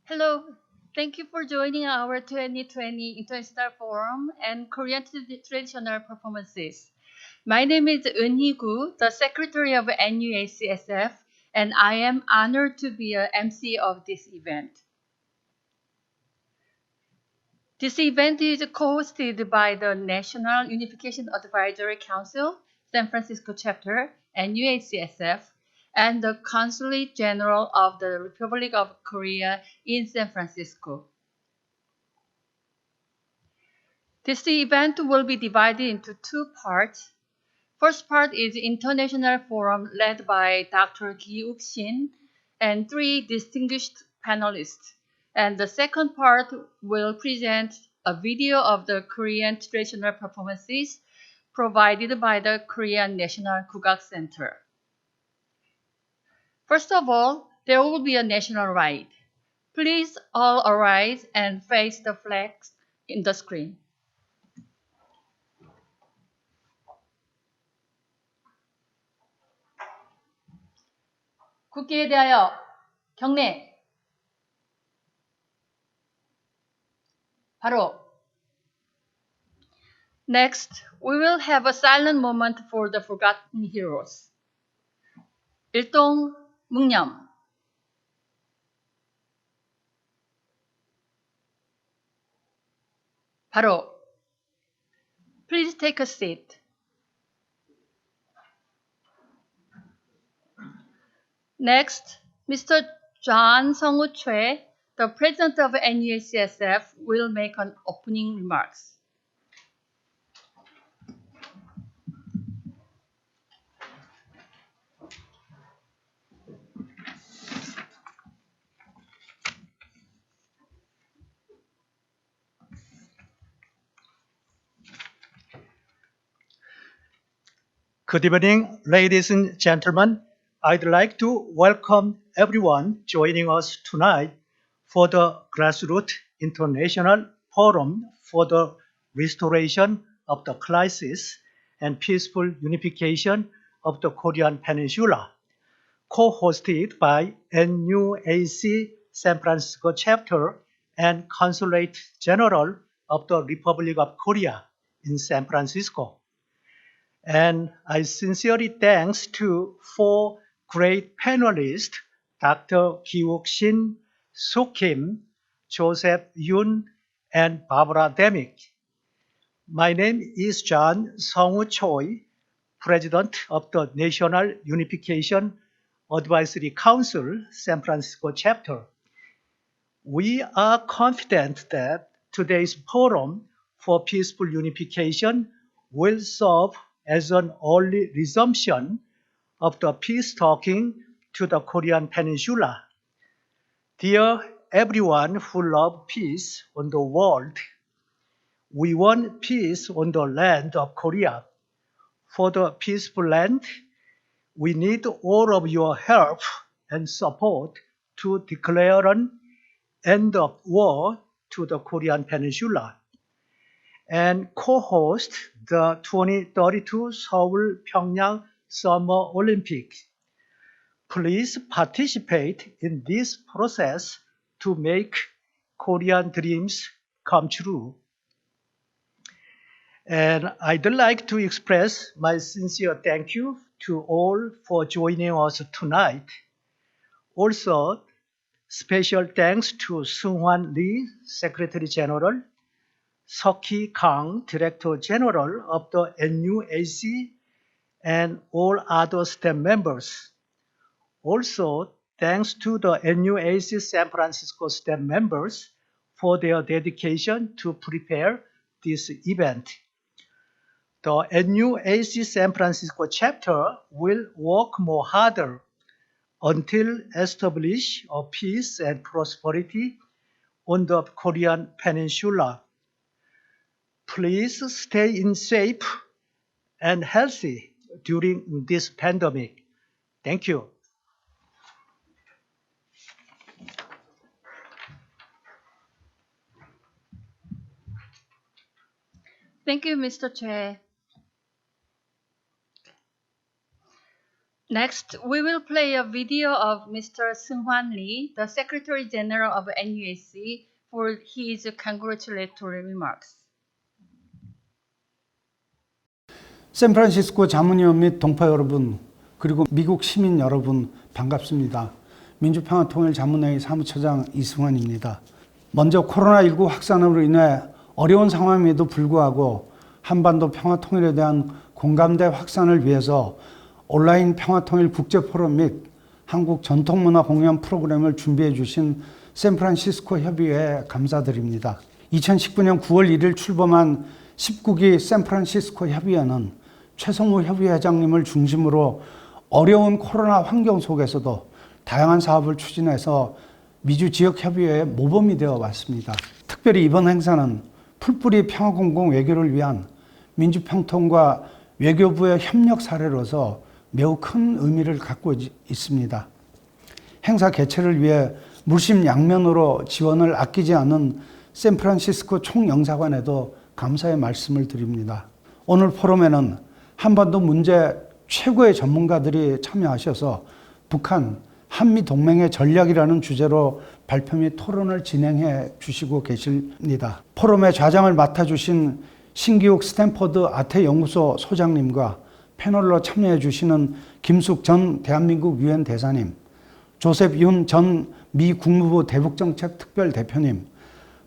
Hello, thank you for joining our 2020 International Forum and Korean Traditional Performances. My name is Eun-hee-gu, the Secretary of NUACSF, and I am honored to be an MC of this event. This event is co-hosted by the National Unification Advisory Council, San Francisco Chapter, NUACSF, and the Consulate General of the Republic of Korea in San Francisco. This event will be divided into two parts. First part is International Forum led by Dr. Gi-uk-shin and three distinguished panelists. And the second part will present a video of the Korean traditional performances provided by the Korean National Kugak Center. First of all, there will be a national ride. Please all arise and face the flags in the screen. 국기에 대하여 경례. 바로. Next, we will have a silent moment for the forgotten heroes. 일동 묵념. 바로. Please take a seat. Next, Mr. John Sung-woo Choi, the president of NUACSF, will make an opening remarks. Good evening, ladies and gentlemen. I'd like to welcome everyone joining us tonight for the Grassroots International Forum for the Restoration of the Crisis and Peaceful Unification of the Korean Peninsula, co-hosted by NUAC San Francisco Chapter and Consulate General of the Republic of Korea in San Francisco. And I sincerely thanks to four great panelists, Dr. Gi-uk-shin, Soo Kim, Joseph Yoon, and Barbara Demick. My name is John Sung-woo Choi, President of the National Unification Advisory Council, San Francisco Chapter. We are confident that today's forum for peaceful unification will serve as an early resumption of the peace talking to the Korean Peninsula. Dear everyone who loves peace on the world, we want peace on the land of Korea. For the peaceful land, we need all of your help and support to declare an end of war to the Korean Peninsula and co-host the 2032 Seoul Pyongyang Summer Olympic. Please participate in this process to make Korean dreams come true. And I'd like to express my sincere thank you to all for joining us tonight. Also, special thanks to Seung-hwan Lee, Secretary General, Seok-hee Kang, Director General of the NUAC, and all other staff members. Also, thanks to the NUAC San Francisco staff members for their dedication to prepare this event. The NUAC San Francisco chapter will work more harder until establish a peace and prosperity on the Korean Peninsula. Please stay in safe and healthy during this pandemic. Thank you. Thank you, Mr. Choi. Next, we will play a video of Mr. Seung-hwan Lee, the Secretary General of NUAC, for his congratulatory remarks. 샌프란시스코 자문위원 및 동포 여러분, 그리고 미국 시민 여러분 반갑습니다. 민주평화통일자문회의 사무처장 이승환입니다. 먼저 코로나19 확산으로 인해 어려운 상황임에도 불구하고 한반도 평화통일에 대한 공감대 확산을 위해서 온라인 평화통일 국제포럼 및 한국 전통문화 공연 프로그램을 준비해 주신 샌프란시스코 협의회에 감사드립니다. 2019년 9월 1일 출범한 19기 샌프란시스코 협의회는 최성우 협의회장님을 중심으로 어려운 코로나 환경 속에서도 다양한 사업을 추진해서 미주 지역협의회의 모범이 되어 왔습니다. 특별히 이번 행사는 풀뿌리 평화공공 외교를 위한 민주평통과 외교부의 협력 사례로서 매우 큰 의미를 갖고 있습니다. 행사 개최를 위해 물심양면으로 지원을 아끼지 않은 샌프란시스코 총영사관에도 감사의 말씀을 드립니다. 오늘 포럼에는 한반도 문제 최고의 전문가들이 참여하셔서 북한, 한미 동맹의 전략이라는 주제로 발표 및 토론을 진행해 주시고 계십니다. 포럼의 좌장을 맡아주신 신기욱 스탠퍼드 아태연구소 소장님과 패널로 참여해 주시는 김숙 전 대한민국 유엔 대사님, 조셉 윤 전 미 국무부 대북정책 특별대표님,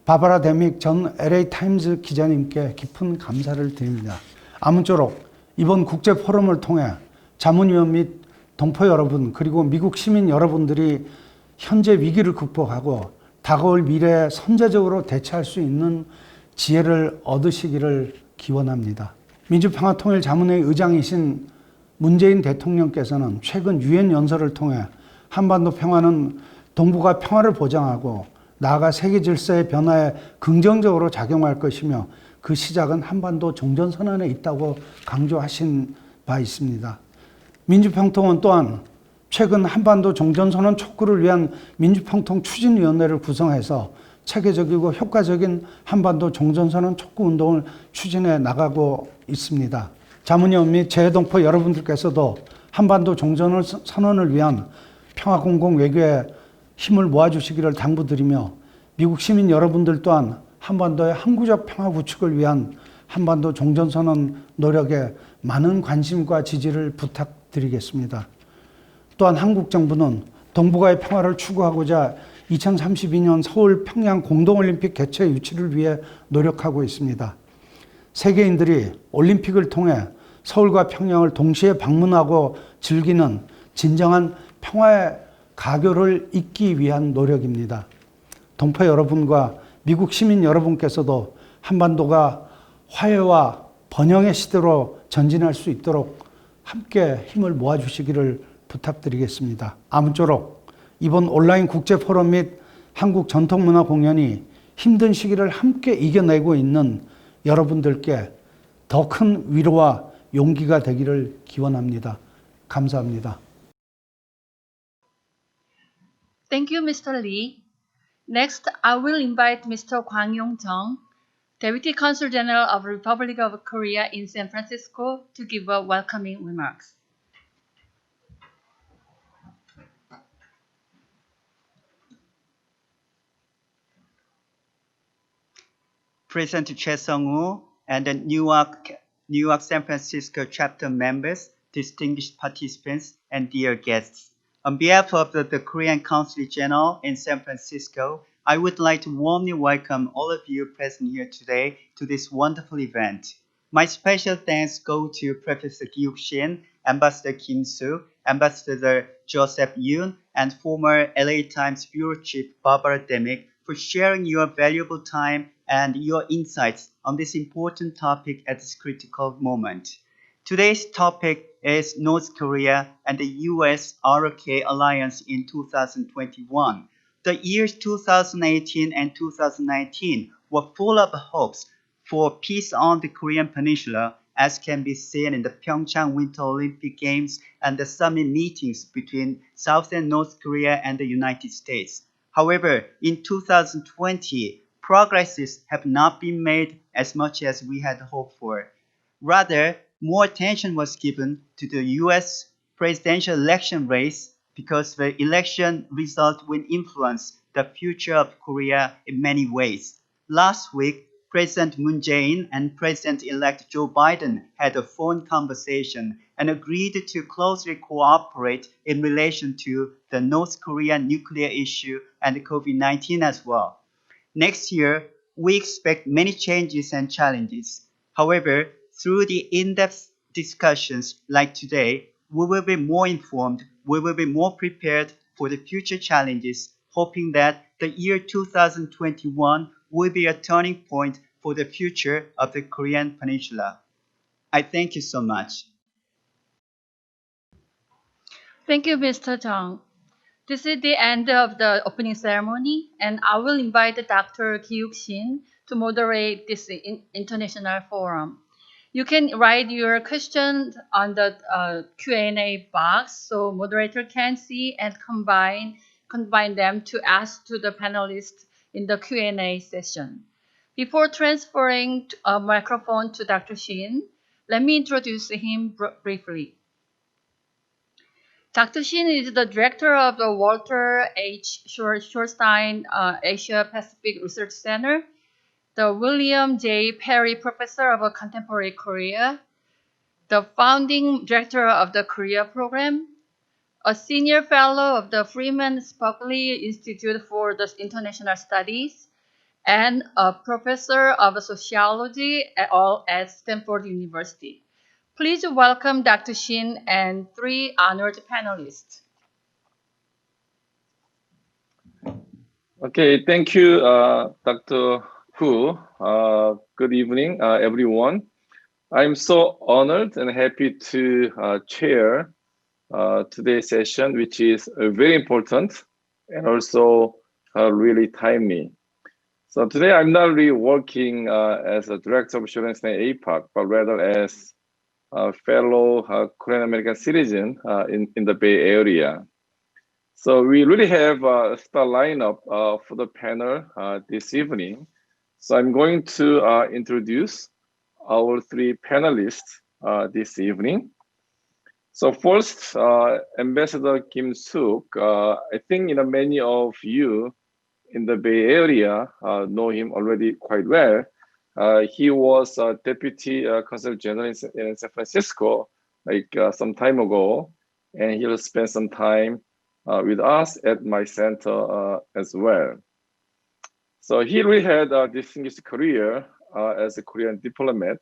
바바라 데믹 전 LA타임즈 기자님께 깊은 감사를 드립니다. 아무쪼록 이번 국제포럼을 통해 자문위원 및 동포 여러분 그리고 미국 시민 여러분들이 현재 위기를 극복하고 다가올 미래에 선제적으로 대처할 수 있는 지혜를 얻으시기를 기원합니다. 민주평화통일자문회의 의장이신 문재인 대통령께서는 최근 유엔 연설을 통해 한반도 평화는 동북아 평화를 보장하고 나아가 세계 질서의 변화에 긍정적으로 작용할 것이며 그 시작은 한반도 종전선언에 있다고 강조하신 바 있습니다. 민주평통은 또한 최근 한반도 종전선언 촉구를 위한 민주평통 추진위원회를 구성해서 체계적이고 효과적인 한반도 종전선언 촉구 운동을 추진해 나가고 있습니다. 자문위원 및 재외동포 여러분들께서도 한반도 종전선언을 위한 평화공공 외교에 힘을 모아주시기를 당부드리며 미국 시민 여러분들 또한 한반도의 항구적 평화 구축을 위한 한반도 종전선언 노력에 많은 관심과 지지를 부탁드리겠습니다. 또한 한국 정부는 동북아의 평화를 추구하고자 2032년 서울 평양 공동올림픽 개최 유치를 위해 노력하고 있습니다. 세계인들이 올림픽을 통해 서울과 평양을 동시에 방문하고 즐기는 진정한 평화의 가교를 잇기 위한 노력입니다. 동포 여러분과 미국 시민 여러분께서도 한반도가 화해와 번영의 시대로 전진할 수 있도록 함께 힘을 모아주시기를 부탁드리겠습니다. 아무쪼록 이번 온라인 국제포럼 및 한국 전통문화 공연이 힘든 시기를 함께 이겨내고 있는 여러분들께 더 큰 위로와 용기가 되기를 기원합니다. 감사합니다. Thank you, Mr. Lee. Next, I will invite Mr. Kwang Yong-jung, Deputy Consul General of the Republic of Korea in San Francisco, to give a welcoming remarks. President Choi Sung-woo and the NUAC San Francisco chapter members, distinguished participants, and dear guests. On behalf of the Korean Consulate General in San Francisco, I would like to warmly welcome all of you present here today to this wonderful event. My special thanks go to Professor Gi-uk Shin, Ambassador Kim Soo, Ambassador Joseph Yoon, and former LA Times Bureau Chief Barbara Demick for sharing your valuable time and your insights on this important topic at this critical moment. Today's topic is North Korea and the US-ROK alliance in 2021. The years 2018 and 2019 were full of hopes for peace on the Korean Peninsula, as can be seen in the Pyeongchang Winter Olympic Games and the summit meetings between South and North Korea and the United States. However, in 2020, progresses have not been made as much as we had hoped for. Rather, more attention was given to the US presidential election race because the election result will influence the future of Korea in many ways. Last week, President Moon Jae-in and President-elect Joe Biden had a phone conversation and agreed to closely cooperate in relation to the North Korean nuclear issue and COVID-19 as well. Next year, we expect many changes and challenges. However, through the in-depth discussions like today, we will be more informed, we will be more prepared for the future challenges, hoping that the year 2021 will be a turning point for the future of the Korean Peninsula. I thank you so much. Thank you, Mr. Jung. This is the end of the opening ceremony, and I will invite Dr. Ki-Uk-shin to moderate this international forum. You can write your questions on the Q&A box so moderator can see and combine them to ask to the panelists in the Q&A session. Before transferring a microphone to Dr. Shin, let me introduce him briefly. Dr. Shin is the director of the Walter H. Shorstein Asia Pacific Research Center, the William J. Perry Professor of Contemporary Korea, the founding director of the Korea Program, a senior fellow of the Freeman Spokane Institute for the International Studies, and a professor of sociology at Stanford University. Please welcome Dr. Shin and three honored panelists. Okay, thank you, Dr. Hu. Good evening, everyone. I'm so honored and happy to chair today's session, which is very important and also really timely. So today I'm not really working as a director of Shortenstein APAC, but rather as a fellow Korean American citizen in the Bay Area. So we really have a star lineup for the panel this evening. So I'm going to introduce our three panelists this evening. So first, Ambassador Kim Suk. I think many of you in the Bay Area know him already quite well. He was Deputy Consul General in San Francisco some time ago, and he'll spend some time with us at my center as well. So he really had a distinguished career as a Korean diplomat,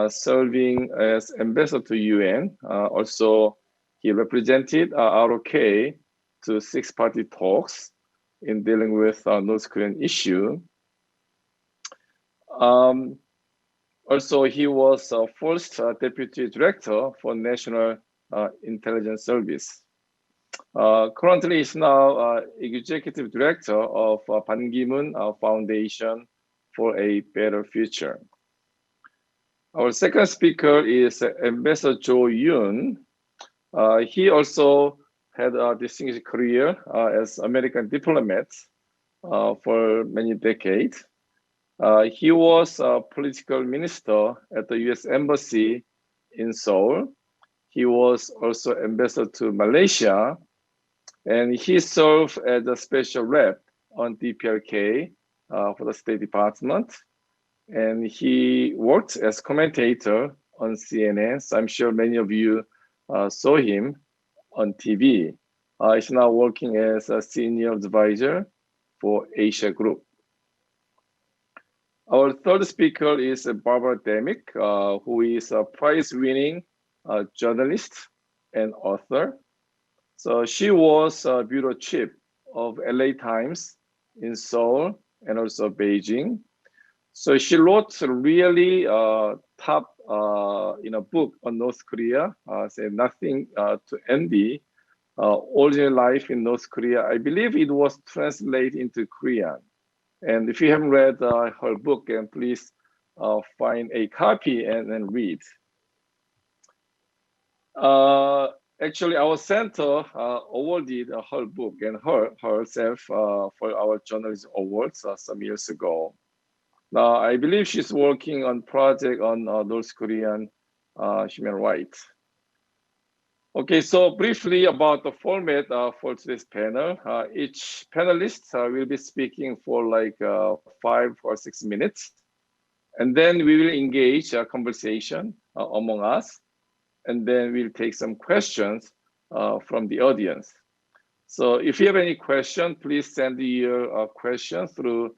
serving as ambassador to UN. Also, he represented ROK to six-party talks in dealing with North Korean issue. Also, he was first deputy director for National Intelligence Service. Currently, he's now executive director of Ban Ki-moon Foundation for a Better Future. Our second speaker is Ambassador Jo Yoon. He also had a distinguished career as American diplomat for many decades. He was a political minister at the U.S. Embassy in Seoul. He was also ambassador to Malaysia, and he served as a special rep on DPRK for the State Department. And he worked as commentator on CNN, so I'm sure many of you saw him on TV. He's now working as a senior advisor for Asia Group. Our third speaker is Barbara Demick, who is a prize-winning journalist and author. So she was bureau chief of LA Times in Seoul and also Beijing. So she wrote a really top book on North Korea, say Nothing to Envy, Ordinary Life in North Korea. I believe it was translated into Korean. And if you haven't read her book, then please find a copy and read. Actually, our center awarded her book and herself for our journalism awards some years ago. Now, I believe she's working on project on North Korean human rights. Okay, so briefly about the format for today's panel. Each panelist will be speaking for like 5 or 6 minutes. And then we will engage a conversation among us. And then we'll take some questions from the audience. So if you have any question, please send your question through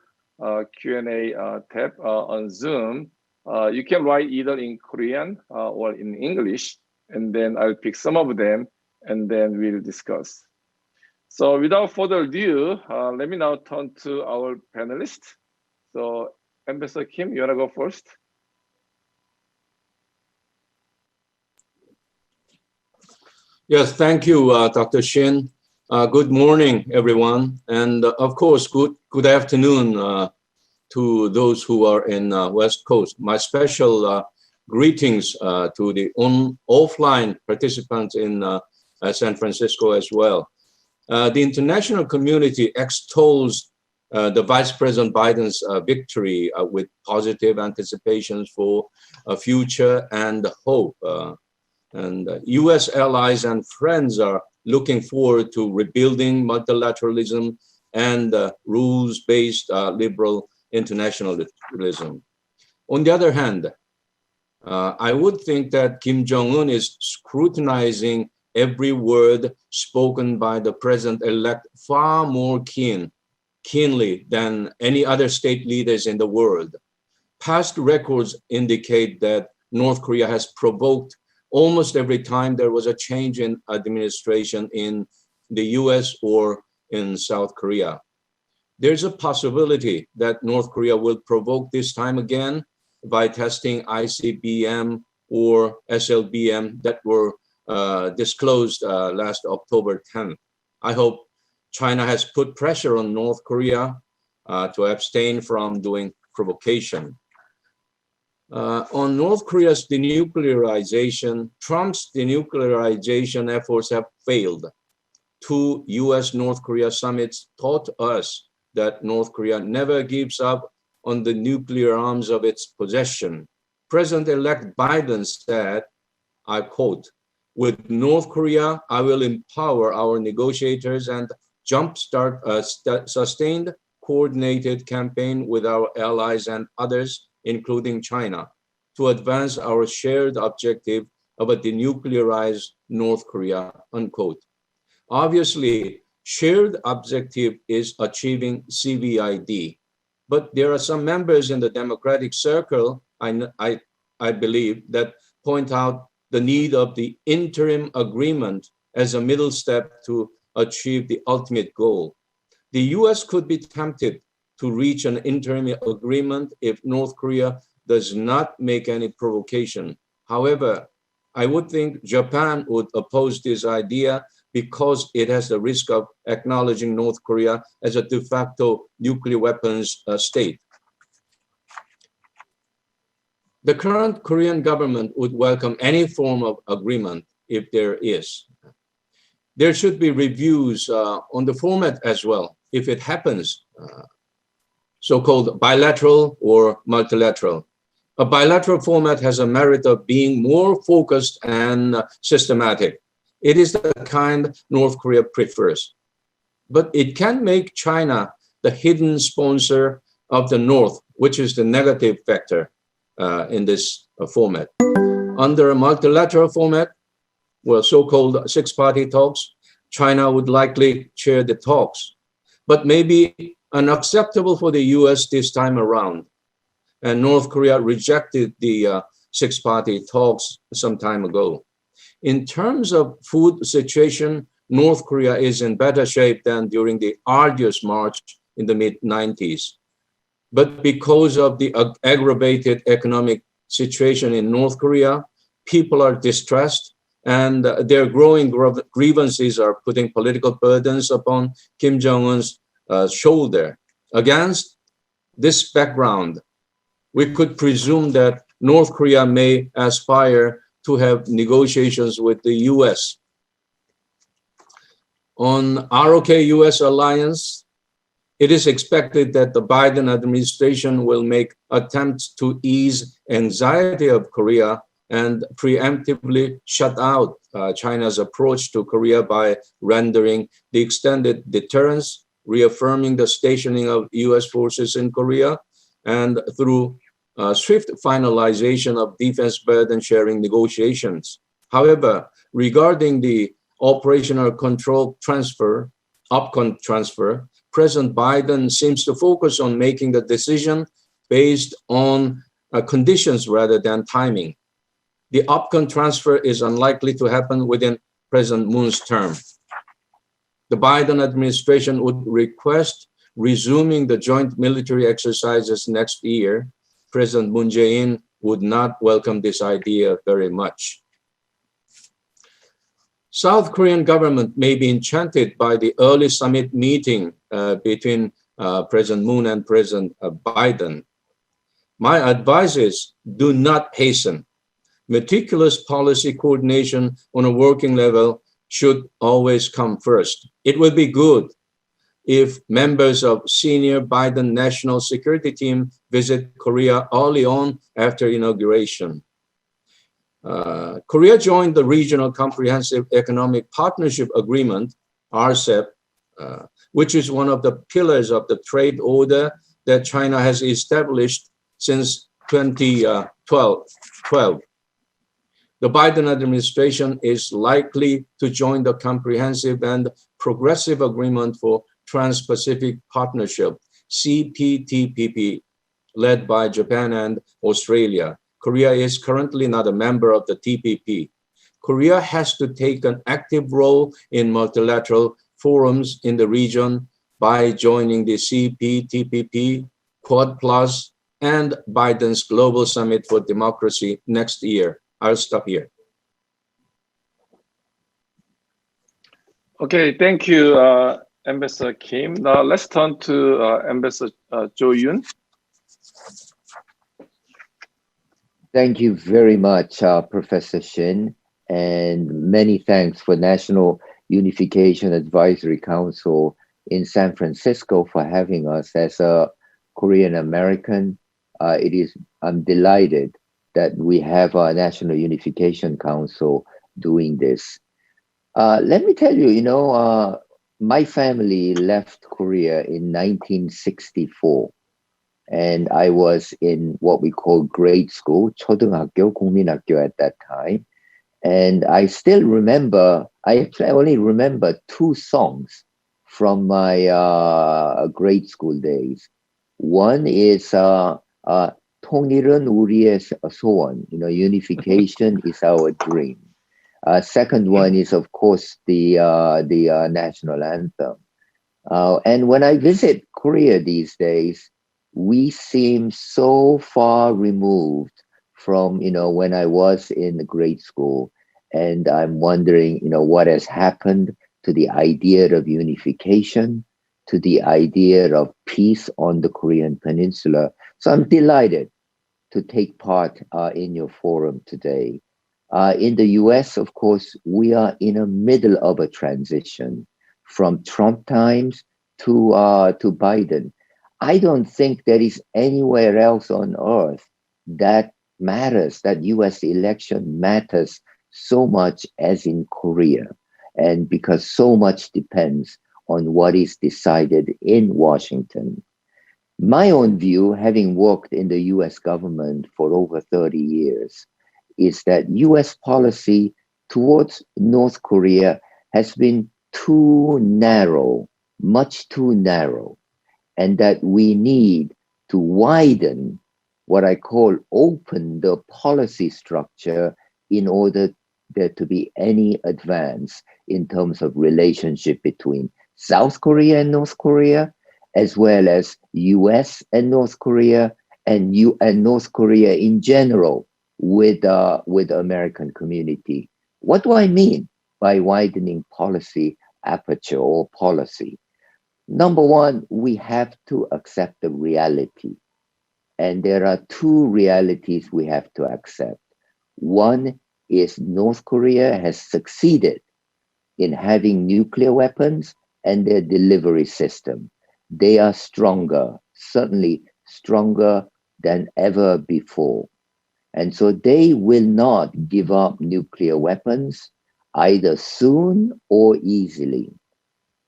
Q&A tab on Zoom. You can write either in Korean or in English, and then I'll pick some of them, and then we'll discuss. So without further ado, let me now turn to our panelists. So Ambassador Kim, you wanna go first? Yes, thank you, Dr. Shin. Good morning, everyone. And of course, good afternoon to those who are in West Coast. My special greetings to the offline participants in San Francisco as well. The international community extols the Vice President Biden's victory with positive anticipations for a future and hope. And US allies and friends are looking forward to rebuilding multilateralism and rules-based liberal internationalism. On the other hand, I would think that Kim Jong-un is scrutinizing every word spoken by the president-elect far more keenly than any other state leaders in the world. Past records indicate that North Korea has provoked almost every time there was a change in administration in the US or in South Korea. There's a possibility that North Korea will provoke this time again by testing ICBM or SLBM that were disclosed last October 10th. I hope China has put pressure on North Korea to abstain from doing provocation. On North Korea's denuclearization, Trump's denuclearization efforts have failed. 2 US-North Korea summits taught us that North Korea never gives up on the nuclear arms of its possession. President-elect Biden said, I quote, "With North Korea, I will empower our negotiators and jumpstart a sustained, coordinated campaign with our allies and others, including China, to advance our shared objective of a denuclearized North Korea," unquote. Obviously, shared objective is achieving CVID, but there are some members in the Democratic circle, I believe, that point out the need of the interim agreement as a middle step to achieve the ultimate goal. The US could be tempted to reach an interim agreement if North Korea does not make any provocation. However, I would think Japan would oppose this idea because it has the risk of acknowledging North Korea as a de facto nuclear weapons state. The current Korean government would welcome any form of agreement if there is. There should be reviews on the format as well, if it happens, so-called bilateral or multilateral. A bilateral format has a merit of being more focused and systematic. It is the kind North Korea prefers. But it can make China the hidden sponsor of the North, which is the negative factor in this format. Under a multilateral format, well, so-called six-party talks, China would likely chair the talks, but maybe unacceptable for the US this time around. And North Korea rejected the six-party talks some time ago. In terms of food situation, North Korea is in better shape than during the arduous march in the mid-90s. But because of the aggravated economic situation in North Korea, people are distressed, and their growing grievances are putting political burdens upon Kim Jong-un's shoulder. Against this background, we could presume that North Korea may aspire to have negotiations with the US. On ROK-US alliance, it is expected that the Biden administration will make attempts to ease anxiety of Korea and preemptively shut out China's approach to Korea by rendering the extended deterrence, reaffirming the stationing of US forces in Korea, and through swift finalization of defense burden sharing negotiations. However, regarding the operational control transfer, OPCON transfer, President Biden seems to focus on making the decision based on conditions rather than timing. The OPCON transfer is unlikely to happen within President Moon's term. The Biden administration would request resuming the joint military exercises next year. President Moon Jae-in would not welcome this idea very much. South Korean government may be enchanted by the early summit meeting between President Moon and President Biden. My advice is do not hasten. Meticulous policy coordination on a working level should always come first. It will be good if members of senior Biden National Security Team visit Korea early on after inauguration. Korea joined the Regional Comprehensive Economic Partnership Agreement, RCEP, which is one of the pillars of the trade order that China has established since 2012. The Biden administration is likely to join the Comprehensive and Progressive Agreement for Trans-Pacific Partnership, CPTPP, led by Japan and Australia. Korea is currently not a member of the TPP. Korea has to take an active role in multilateral forums in the region by joining the CPTPP, Quad Plus, and Biden's Global Summit for Democracy next year. I'll stop here. Okay, thank you, Ambassador Kim. Now let's turn to Ambassador Jo Yoon. Thank you very much, Professor Shin, and many thanks for National Unification Advisory Council in San Francisco for having us. As a Korean American, I'm delighted that we have our National Unification Council doing this. Let me tell you, my family left Korea in 1964. And I was in what we call grade school, 초등학교, 국민학교 at that time. And I still remember, I only remember 2 songs from my grade school days. One is 통일은 우리의 소원, unification is our dream. Second one is, of course, the national anthem. And when I visit Korea these days, we seem so far removed from, when I was in grade school. And I'm wondering, what has happened to the idea of unification, to the idea of peace on the Korean Peninsula. So I'm delighted to take part in your forum today. In the US, of course, we are in the middle of a transition from Trump times to Biden. I don't think there is anywhere else on earth that matters, that US election matters so much as in Korea. And because so much depends on what is decided in Washington. My own view, having worked in the US government for over 30 years, is that US policy towards North Korea has been too narrow, much too narrow, and that we need to widen what I call open the policy structure in order there to be any advance in terms of relationship between South Korea and North Korea, as well as US and North Korea, and North Korea in general with American community. What do I mean by widening policy aperture or policy? Number one, we have to accept the reality. And there are 2 realities we have to accept. One is North Korea has succeeded in having nuclear weapons and their delivery system. They are stronger, certainly stronger than ever before. And so they will not give up nuclear weapons either soon or easily.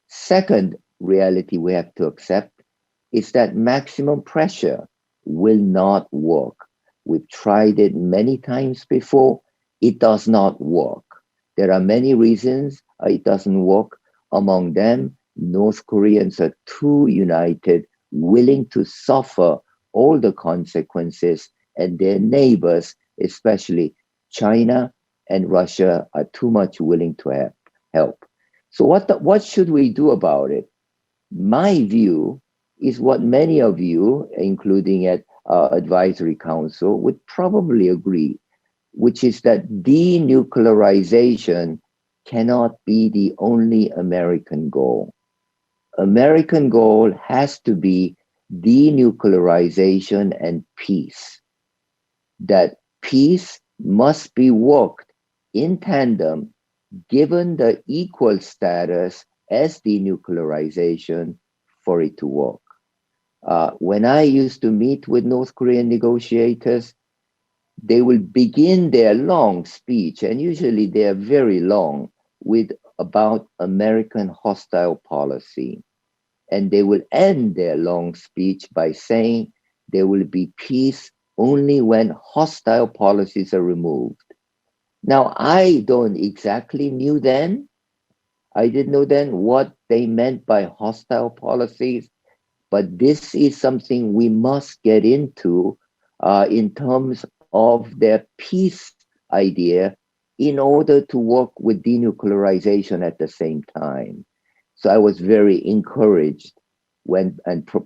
Second reality we have to accept is that maximum pressure will not work. We've tried it many times before. It does not work. There are many reasons it doesn't work. Among them, North Koreans are too united, willing to suffer all the consequences, and their neighbors, especially China and Russia, are too much willing to help. So what should we do about it? My view is what many of you, including at Advisory Council, would probably agree, which is that denuclearization cannot be the only American goal. American goal has to be denuclearization and peace. That peace must be worked in tandem, given the equal status as denuclearization, for it to work. When I used to meet with North Korean negotiators, they will begin their long speech, and usually they are very long, with about American hostile policy. And they will end their long speech by saying there will be peace only when hostile policies are removed. Now, I don't exactly knew then. I didn't know then what they meant by hostile policies, but this is something we must get into in terms of their peace idea in order to work with denuclearization at the same time. So I was very encouraged when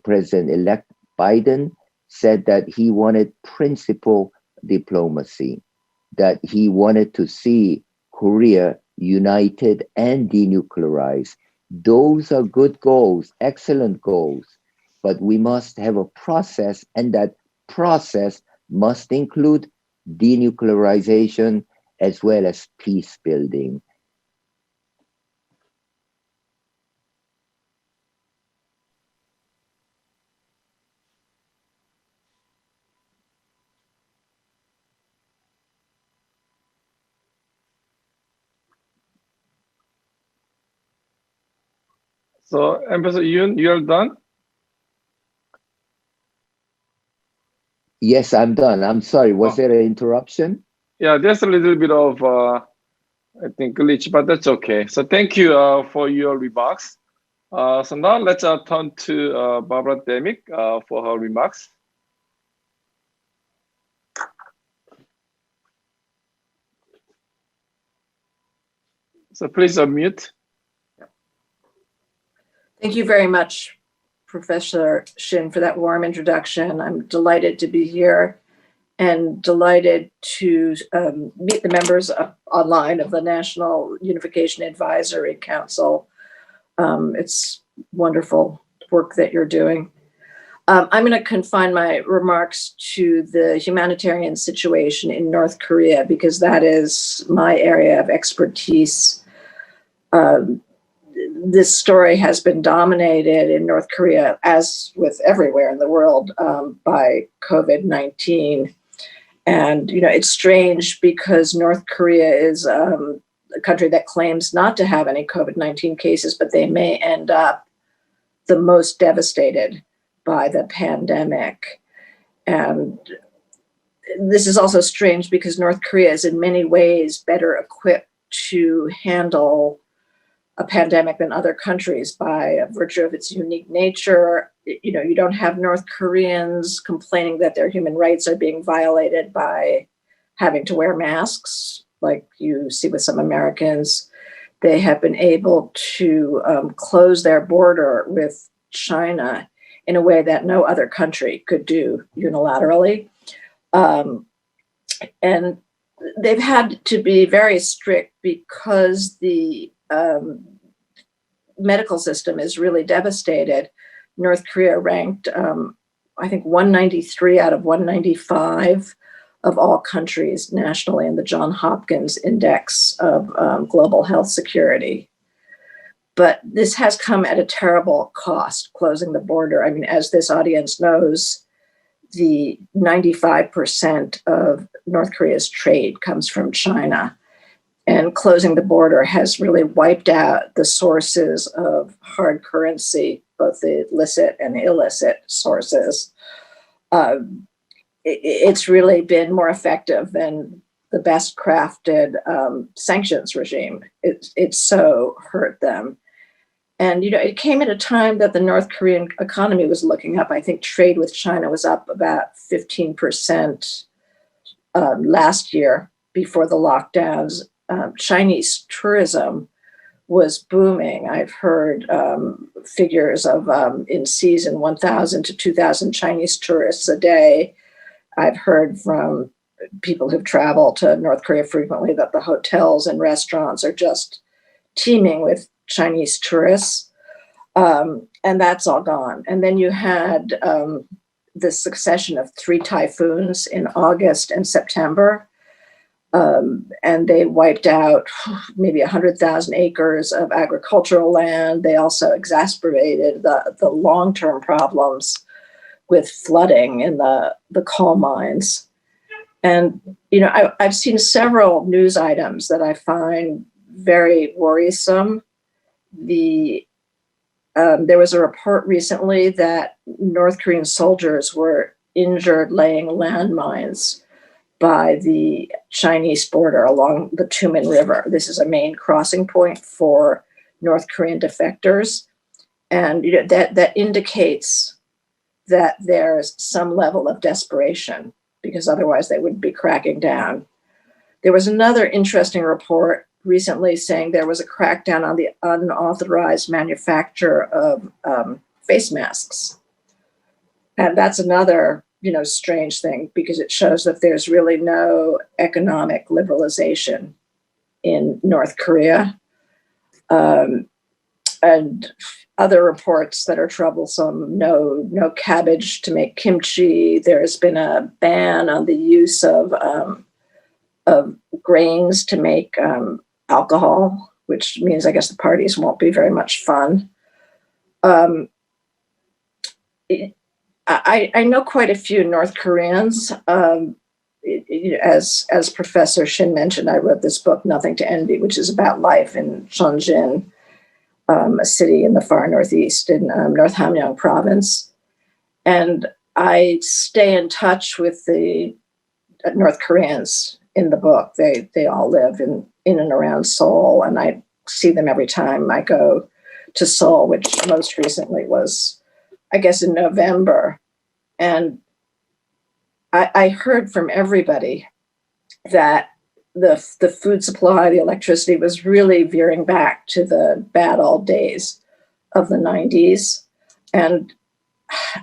President-elect Biden said that he wanted principal diplomacy, that he wanted to see Korea united and denuclearized. Those are good goals, excellent goals, but we must have a process, and that process must include denuclearization as well as peace building. So, Ambassador Yoon, you are done? Yes, I'm done. I'm sorry. Was there an interruption? Yeah, there's a little bit of, I think, glitch, but that's okay. So thank you for your remarks. So now let's turn to Barbara Demick for her remarks. So please unmute. Thank you very much, Professor Shin, for that warm introduction. I'm delighted to be here and delighted to meet the members online of the National Unification Advisory Council. It's wonderful work that you're doing. I'm going to confine my remarks to the humanitarian situation in North Korea because that is my area of expertise. This story has been dominated in North Korea, as with everywhere in the world, by COVID-19. And, you know, it's strange because North Korea is a country that claims not to have any COVID-19 cases, but they may end up the most devastated by the pandemic. And this is also strange because North Korea is in many ways better equipped to handle a pandemic than other countries by virtue of its unique nature. You know, you don't have North Koreans complaining that their human rights are being violated by having to wear masks, like you see with some Americans. They have been able to close their border with China in a way that no other country could do unilaterally. And they've had to be very strict because the medical system is really devastated. North Korea ranked, I think, 193 out of 195 of all countries nationally in the Johns Hopkins Index of Global Health Security. But this has come at a terrible cost, closing the border. I mean, as this audience knows, the 95% of North Korea's trade comes from China. And closing the border has really wiped out the sources of hard currency, both the licit and illicit sources. It's really been more effective than the best crafted sanctions regime. It so hurt them. And, it came at a time that the North Korean economy was looking up. I think trade with China was up about 15% last year before the lockdowns. Chinese tourism was booming. I've heard figures of in season 1,000 to 2,000 Chinese tourists a day. I've heard from people who've traveled to North Korea frequently that the hotels and restaurants are just teeming with Chinese tourists. And that's all gone. And then you had this succession of 3 typhoons in August and September. And they wiped out maybe 100,000 acres of agricultural land. They also exacerbated the long-term problems with flooding in the coal mines. And, I've seen several news items that I find very worrisome. There was a report recently that North Korean soldiers were injured laying landmines by the Chinese border along the Tumen River. This is a main crossing point for North Korean defectors. And that indicates that there's some level of desperation, because otherwise they would be cracking down. There was another interesting report recently saying there was a crackdown on the unauthorized manufacture of face masks. And that's another strange thing, because it shows that there's really no economic liberalization in North Korea. And other reports that are troublesome: no cabbage to make kimchi. There's been a ban on the use of grains to make alcohol, which means I guess the parties won't be very much fun. I know quite a few North Koreans. As Professor Shin mentioned, I wrote this book, Nothing to Envy, which is about life in Chongjin, a city in the far northeast in North Hamgyong province. And I stay in touch with the North Koreans in the book. They all live in and around Seoul, and I see them every time I go to Seoul, which most recently was, I guess, in November. And I heard from everybody that the food supply, the electricity was really veering back to the bad old days of the 90s. And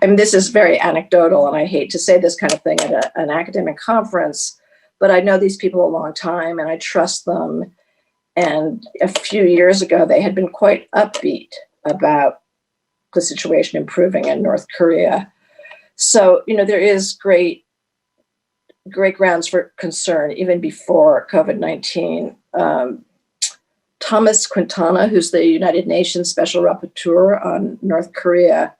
I mean, this is very anecdotal, and I hate to say this kind of thing at an academic conference, but I know these people a long time and I trust them. And a few years ago, they had been quite upbeat about the situation improving in North Korea. So, there is great grounds for concern even before COVID-19. Thomas Quintana, who's the United Nations Special Rapporteur on North Korea,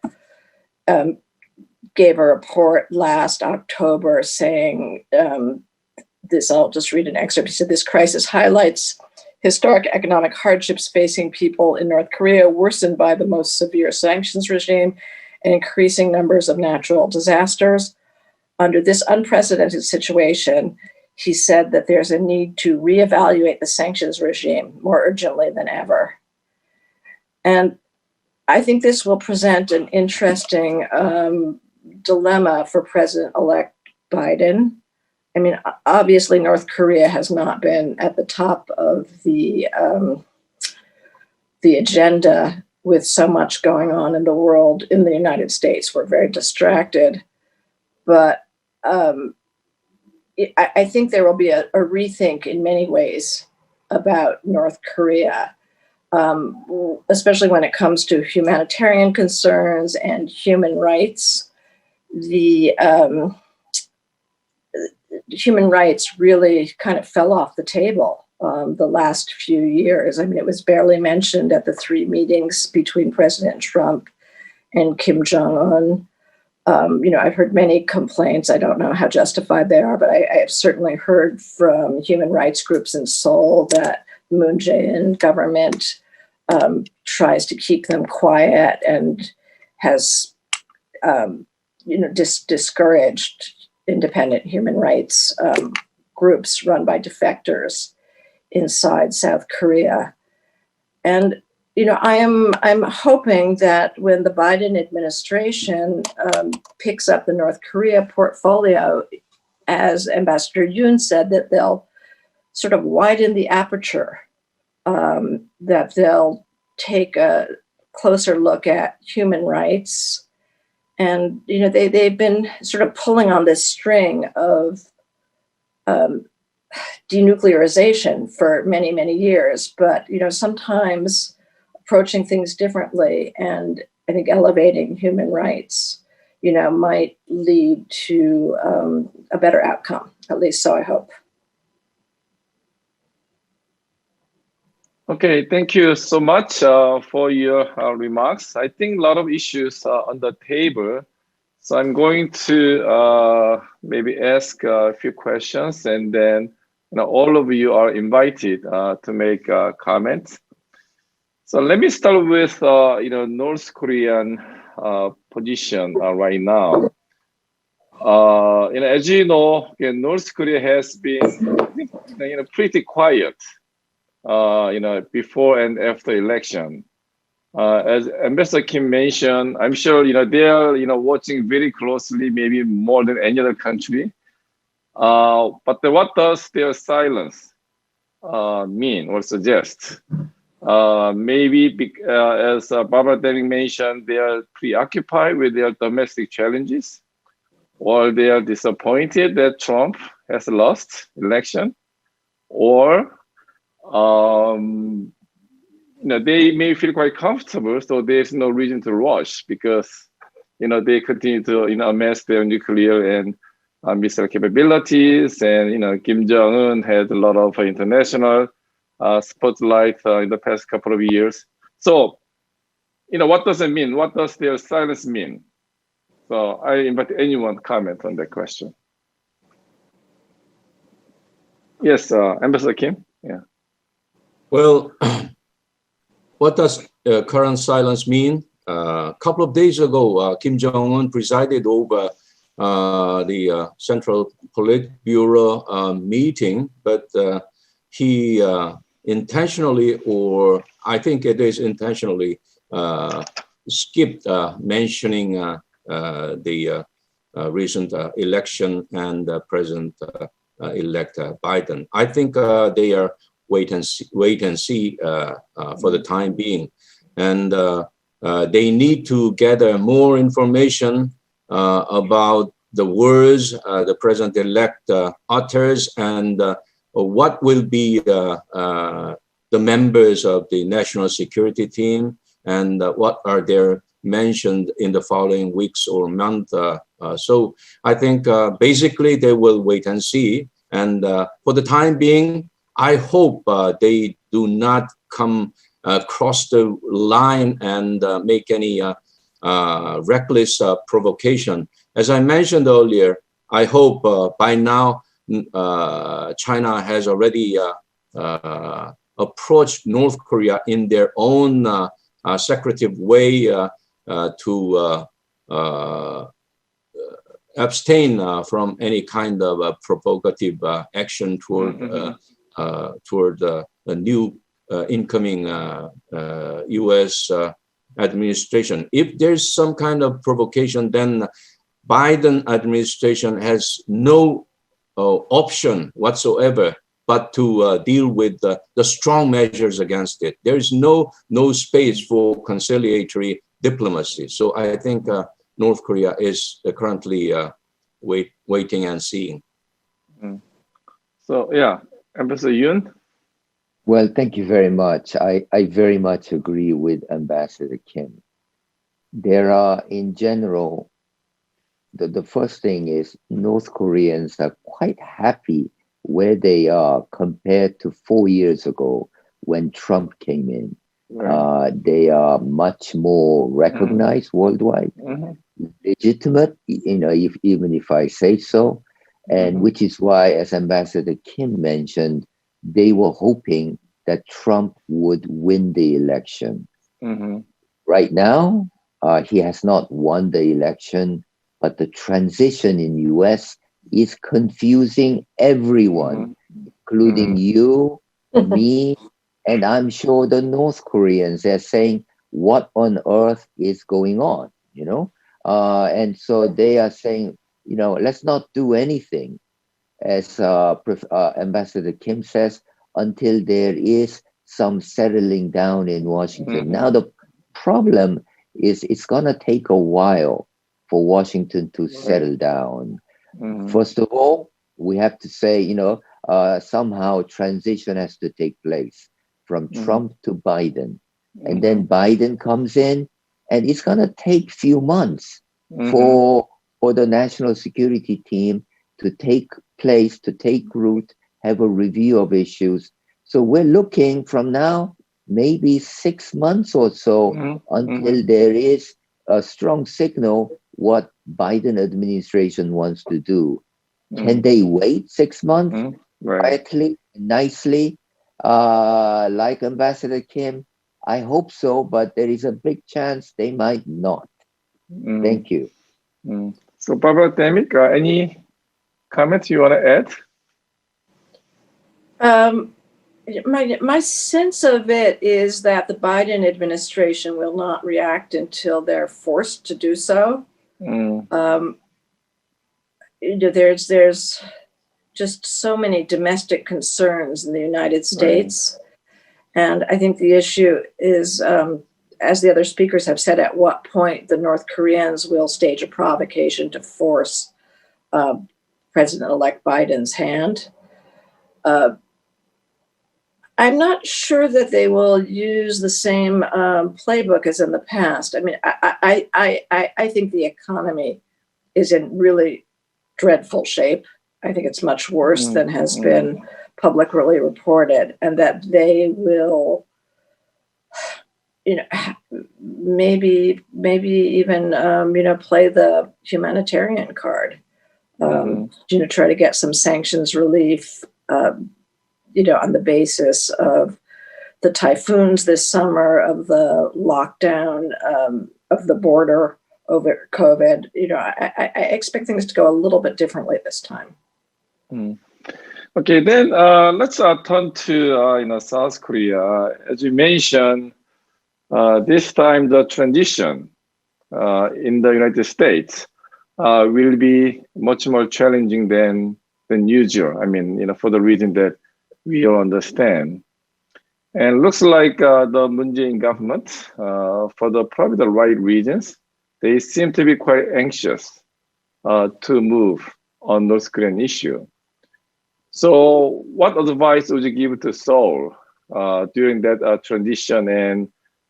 gave a report last October saying this, I'll just read an excerpt. He said, "This crisis highlights historic economic hardships facing people in North Korea, worsened by the most severe sanctions regime and increasing numbers of natural disasters. Under this unprecedented situation," he said, "that there's a need to reevaluate the sanctions regime more urgently than ever." And I think this will present an interesting dilemma for President-elect Biden. I mean, obviously, North Korea has not been at the top of the agenda with so much going on in the world. In the United States, we're very distracted. But I think there will be a rethink in many ways about North Korea, especially when it comes to humanitarian concerns and human rights. The human rights really kind of fell off the table the last few years. I mean, it was barely mentioned at the 3 meetings between President Trump and Kim Jong-un. I've heard many complaints. I don't know how justified they are, but I have certainly heard from human rights groups in Seoul that the Moon Jae-in government tries to keep them quiet and has, discouraged independent human rights groups run by defectors inside South Korea. And I'm hoping that when the Biden administration picks up the North Korea portfolio, as Ambassador Yoon said, that they'll sort of widen the aperture, that they'll take a closer look at human rights. And, they've been sort of pulling on this string of denuclearization for many, many years. But, sometimes approaching things differently and I think elevating human rights, might lead to a better outcome, at least so I hope. Okay, thank you so much for your remarks. I think a lot of issues are on the table. So I'm going to maybe ask a few questions, and then all of you are invited to make comments. So let me start with North Korean position right now. As you know, North Korea has been pretty quiet. Before and after election. As Ambassador Kim mentioned, I'm sure, they are, watching very closely, maybe more than any other country. But what does their silence mean or suggest? Maybe, as Barbara Denning mentioned, they are preoccupied with their domestic challenges, or they are disappointed that Trump has lost election, or they may feel quite comfortable, so there's no reason to rush because, they continue to, amass their nuclear and missile capabilities, and, Kim Jong-un had a lot of international spotlight in the past couple of years. So, what does it mean? What does their silence mean? So I invite anyone to comment on that question. Yes, Ambassador Kim. Yeah. Well, what does current silence mean? A couple of days ago, Kim Jong-un presided over the Central Politburo meeting, but he intentionally, or I think it is intentionally, skipped mentioning the recent election and President-elect Biden. I think they are wait and see for the time being, and they need to gather more information about the words the president-elect utters, and what will be the members of the national security team, and what are their mentioned in the following weeks or month. So I think basically they will wait and see, and for the time being, I hope they do not come across the line and make any reckless provocation. As I mentioned earlier, I hope by now China has already approached North Korea in their own secretive way to abstain from any kind of provocative action toward the new incoming U.S. administration. If there's some kind of provocation, then Biden administration has no option whatsoever but to deal with the strong measures against it. There is no space for conciliatory diplomacy. So I think North Korea is currently waiting and seeing. So yeah, Ambassador Yoon. Well, thank you very much. I very much agree with Ambassador Kim. There are, in general, the first thing is North Koreans are quite happy where they are compared to 4 years ago when Trump came in. Right. They are much more recognized worldwide. They legitimate, even if I say so, and which is why, as Ambassador Kim mentioned, they were hoping that Trump would win the election. Right now, he has not won the election, but the transition in U.S. is confusing everyone, including you, me, and I'm sure the North Koreans. They're saying, what on earth is going on, and so they are saying, let's not do anything, as Ambassador Kim says, until there is some settling down in Washington. Now, the problem is it's going to take a while for Washington to settle down. First of all, we have to say, somehow transition has to take place from Trump to Biden. And then Biden comes in, and it's going to take few months for the national security team to take place, to take root, have a review of issues. So we're looking from now, maybe 6 months or so until there is a strong signal what Biden administration wants to do. Can they wait 6 months quietly, nicely, like Ambassador Kim? I hope so, but there is a big chance they might not. Thank you. So, Barbara Demick, any comments you want to add? My sense of it is that the Biden administration will not react until they're forced to do so. There's just so many domestic concerns in the United States. And I think the issue is, as the other speakers have said, at what point the North Koreans will stage a provocation to force President-elect Biden's hand. I'm not sure that they will use the same playbook as in the past. I mean, I think the economy is in really dreadful shape. I think it's much worse than has been publicly reported, and that they will, maybe even, play the humanitarian card, try to get some sanctions relief, on the basis of the typhoons this summer, of the lockdown, of the border over COVID. I expect things to go a little bit differently this time. Okay, then let's turn to South Korea. As you mentioned, this time the transition in the United States will be much more challenging than usual. I mean, for the reason that we all understand. And looks like the Moon Jae-in government, for probably the right reasons, they seem to be quite anxious to move on North Korean issue. So what advice would you give to Seoul during that transition and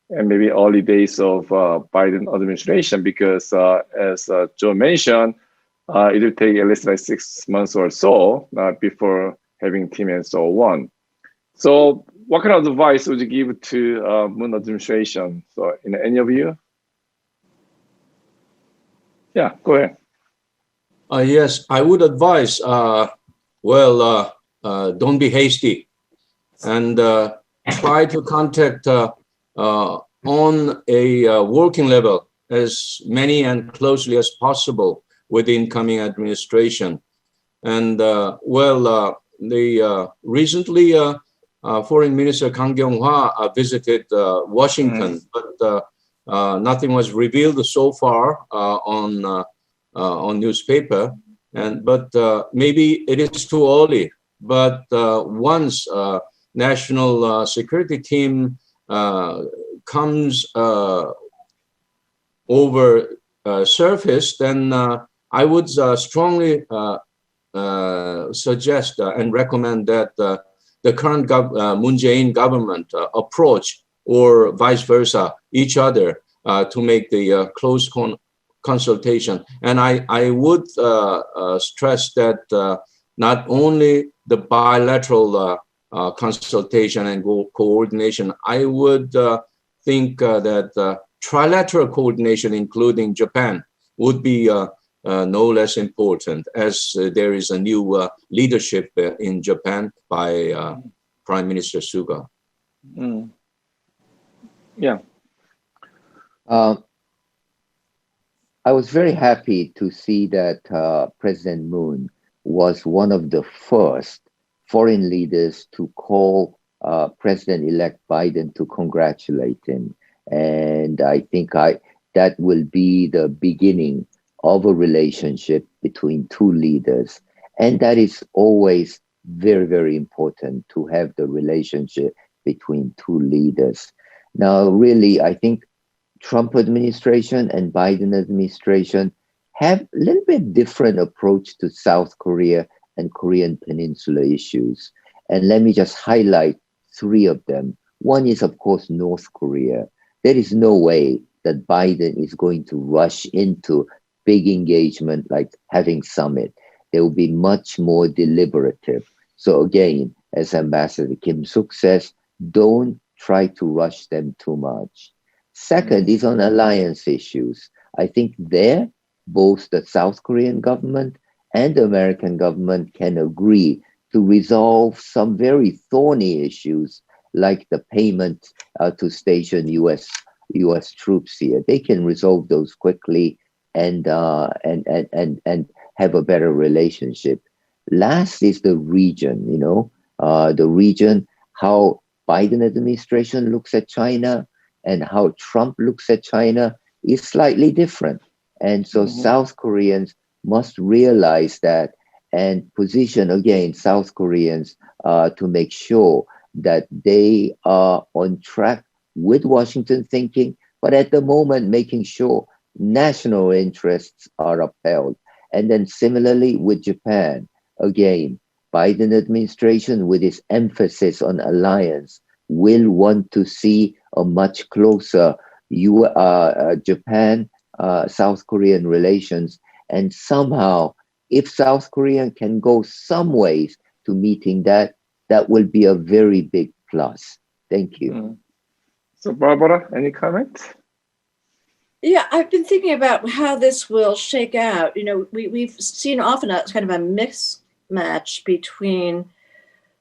maybe early days of Biden administration? Because as Joe mentioned, it will take at least like 6 months or so before having team and so on. So what kind of advice would you give to Moon administration? So any of you? Yeah, go ahead. Yes, I would advise, don't be hasty and try to contact on a working level as many and closely as possible with the incoming administration. And recently Foreign Minister Kang Kyung-hwa visited Washington, but nothing was revealed so far on newspaper. But maybe it is too early. But once national security team comes over surface, then I would strongly suggest and recommend that the current Moon Jae-in government approach, or vice versa, each other to make the close consultation. And I would stress that not only the bilateral consultation and coordination, I would think that trilateral coordination, including Japan, would be no less important, as there is a new leadership in Japan by Prime Minister Suga. Yeah. I was very happy to see that President Moon was one of the first foreign leaders to call President-elect Biden to congratulate him. And I think that will be the beginning of a relationship between two leaders. And that is always very, very important, to have the relationship between two leaders. Now, really, I think Trump administration and Biden administration have a little bit different approach to South Korea and Korean Peninsula issues. And let me just highlight three of them. One is, of course, North Korea. There is no way that Biden is going to rush into big engagement like having summit. They will be much more deliberative. So again, as Ambassador Kim Suk says, don't try to rush them too much. Second is on alliance issues. I think there, both the South Korean government and the American government can agree to resolve some very thorny issues like the payment to station U.S. troops here. They can resolve those quickly and have a better relationship. Last is the region, the region, how Biden administration looks at China and how Trump looks at China is slightly different. And so South Koreans must realize that and position, again, South Koreans to make sure that they are on track with Washington thinking, but at the moment, making sure national interests are upheld. And then similarly with Japan, again, Biden administration with its emphasis on alliance will want to see a much closer Japan, South Korean relations. And somehow, if South Korea can go some ways to meeting that, that will be a very big plus. Thank you. So Barbara, any comments? Yeah, I've been thinking about how this will shake out. We've seen often a kind of a mismatch between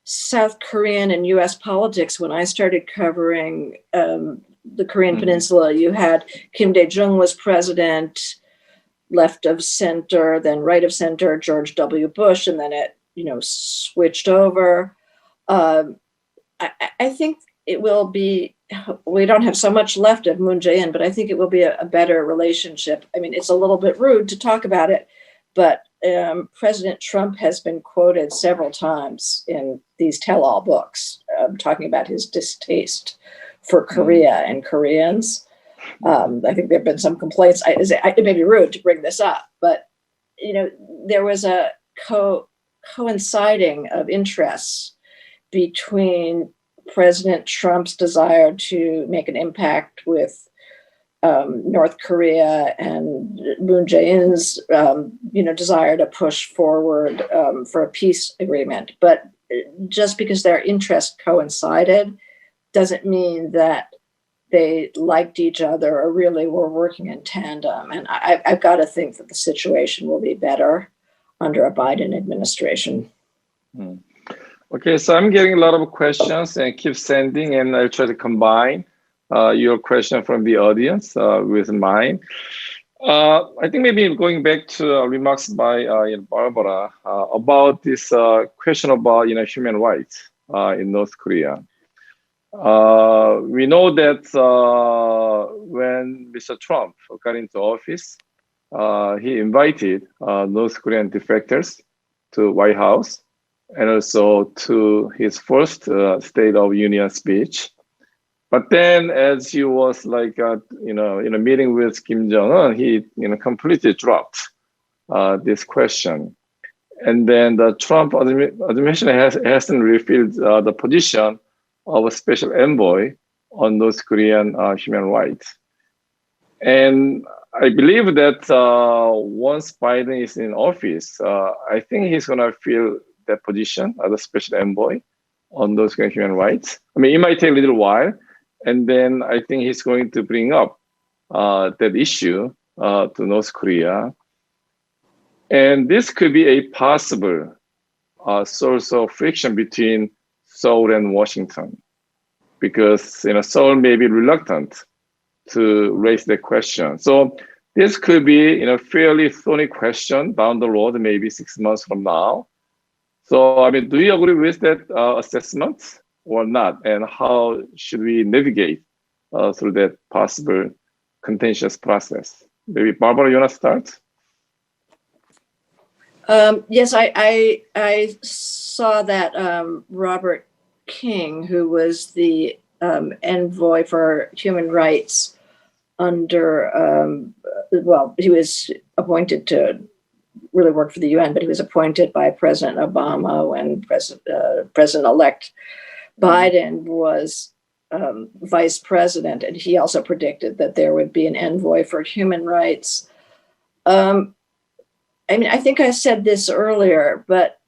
South Korean and U.S. politics. When I started covering the Korean Peninsula, you had Kim Dae-jung was president, left of center, then right of center, George W. Bush, and then it, switched over. I think it will be, we don't have so much left of Moon Jae-in, but I think it will be a better relationship. I mean, it's a little bit rude to talk about it, but President Trump has been quoted several times in these tell-all books talking about his distaste for Korea and Koreans. I think there have been some complaints. It may be rude to bring this up, but there was a coinciding of interests between President Trump's desire to make an impact with North Korea and Moon Jae-in's, desire to push forward for a peace agreement. But just because their interests coincided doesn't mean that they liked each other or really were working in tandem. And I've got to think that the situation will be better under a Biden administration. Okay, so I'm getting a lot of questions and keep sending, and I'll try to combine your question from the audience with mine. I think maybe going back to remarks by Barbara about this question about human rights in North Korea. We know that when Mr. Trump got into office, he invited North Korean defectors to White House and also to his first State of Union speech. But then, as he was in a meeting with Kim Jong-un, he completely dropped this question. And then the Trump administration hasn't refilled the position of a special envoy on North Korean human rights. And I believe that once Biden is in office, I think he's going to fill that position as a special envoy on those kind of human rights. I mean, it might take a little while, and then I think he's going to bring up that issue to North Korea. And this could be a possible source of friction between Seoul and Washington, because Seoul may be reluctant to raise the question. So this could be a fairly thorny question down the road, maybe 6 months from now. So, I mean, do you agree with that assessment or not? And how should we navigate through that possible contentious process? Maybe Barbara, you want to start? Yes, I saw that Robert King, who was the envoy for human rights under, he was appointed to really work for the UN, but he was appointed by President Obama when President-elect Biden was vice president, and he also predicted that there would be an envoy for human rights. I mean, I think I said this earlier, but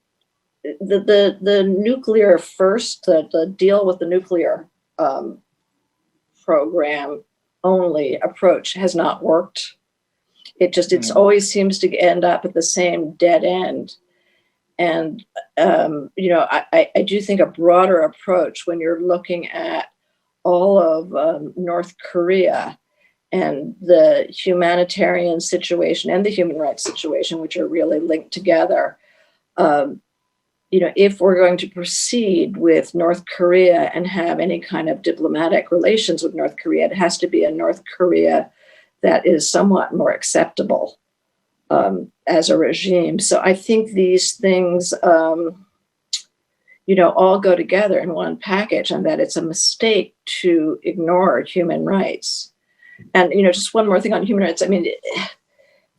the nuclear first, the deal with the nuclear program only approach has not worked. It always seems to end up at the same dead end. And, I do think a broader approach when you're looking at all of North Korea and the humanitarian situation and the human rights situation, which are really linked together. If we're going to proceed with North Korea and have any kind of diplomatic relations with North Korea, it has to be a North Korea that is somewhat more acceptable as a regime. So I think these things, all go together in one package, and that it's a mistake to ignore human rights. And, just one more thing on human rights. I mean,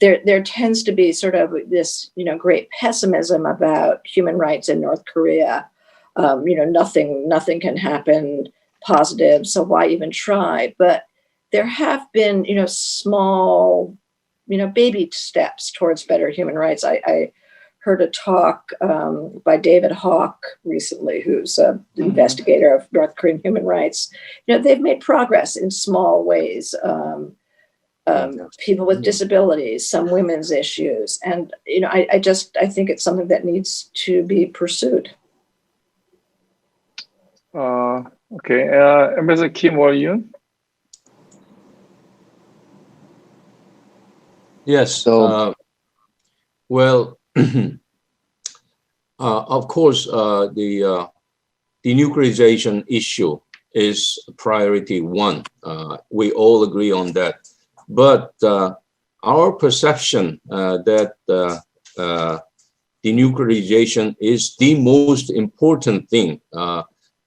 there tends to be sort of this, great pessimism about human rights in North Korea. Nothing can happen positive, so why even try? But there have been, small, baby steps towards better human rights. I heard a talk by David Hawk recently, who's an investigator of North Korean human rights. They've made progress in small ways. People with disabilities, some women's issues. And, I think it's something that needs to be pursued. Okay. Ambassador Kim Woo-yoon? Yes. So, of course, the denuclearization issue is priority one. We all agree on that. But our perception that denuclearization is the most important thing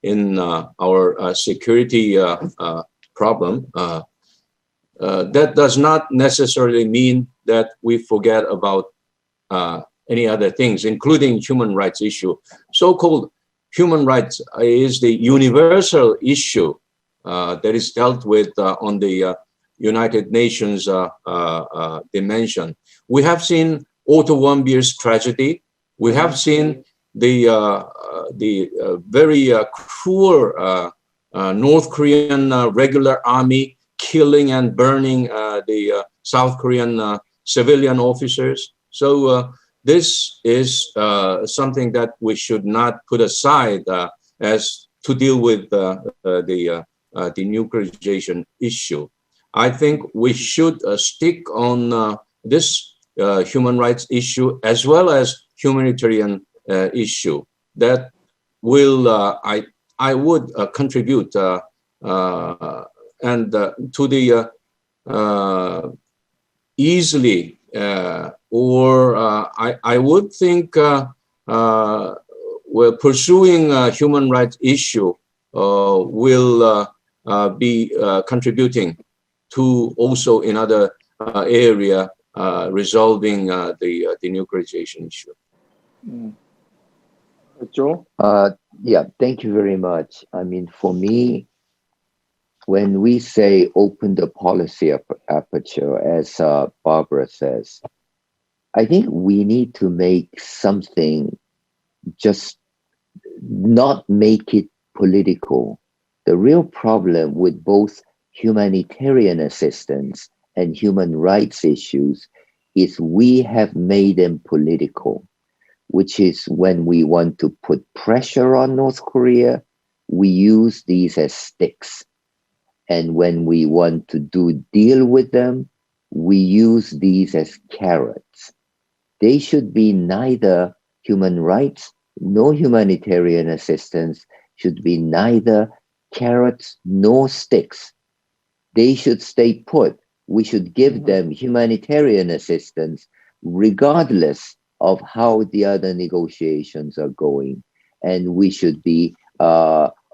in our security problem, that does not necessarily mean that we forget about any other things, including human rights issue. So-called human rights is the universal issue that is dealt with on the United Nations dimension. We have seen Otto Warmbier's tragedy. We have seen the very cruel North Korean regular army killing and burning the South Korean civilian officers. So this is something that we should not put aside as to deal with the denuclearization issue. I think we should stick on this human rights issue as well as humanitarian issue that will, I would contribute and to the easily or I would think we're pursuing a human rights issue will be contributing to also in other area resolving the denuclearization issue. Joe? Yeah, thank you very much. I mean, for me, when we say open the policy aperture, as Barbara says, I think we need to make something, just not make it political. The real problem with both humanitarian assistance and human rights issues is we have made them political, which is when we want to put pressure on North Korea, we use these as sticks. And when we want to deal with them, we use these as carrots. They should be neither human rights nor humanitarian assistance, should be neither carrots nor sticks. They should stay put. We should give them humanitarian assistance regardless of how the other negotiations are going. And we should be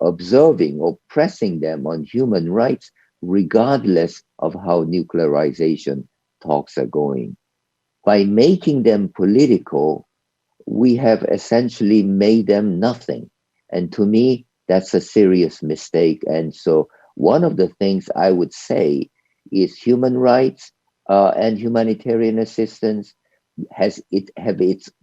observing or pressing them on human rights regardless of how nuclearization talks are going. By making them political, we have essentially made them nothing. And to me, that's a serious mistake. And so one of the things I would say is human rights and humanitarian assistance have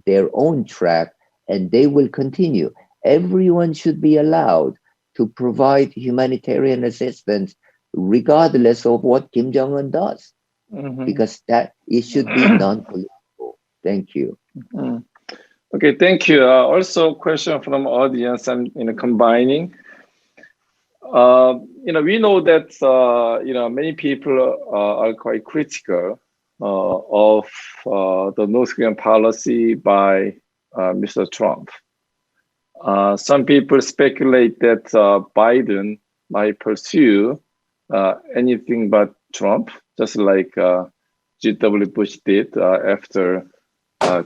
their own track, and they will continue. Everyone should be allowed to provide humanitarian assistance regardless of what Kim Jong-un does, because that it should be non-political. Thank you. Okay, thank you. Also, question from audience. I'm combining. We know that many people are quite critical of the North Korean policy by Mr. Trump. Some people speculate that Biden might pursue anything but Trump, just like G.W. Bush did after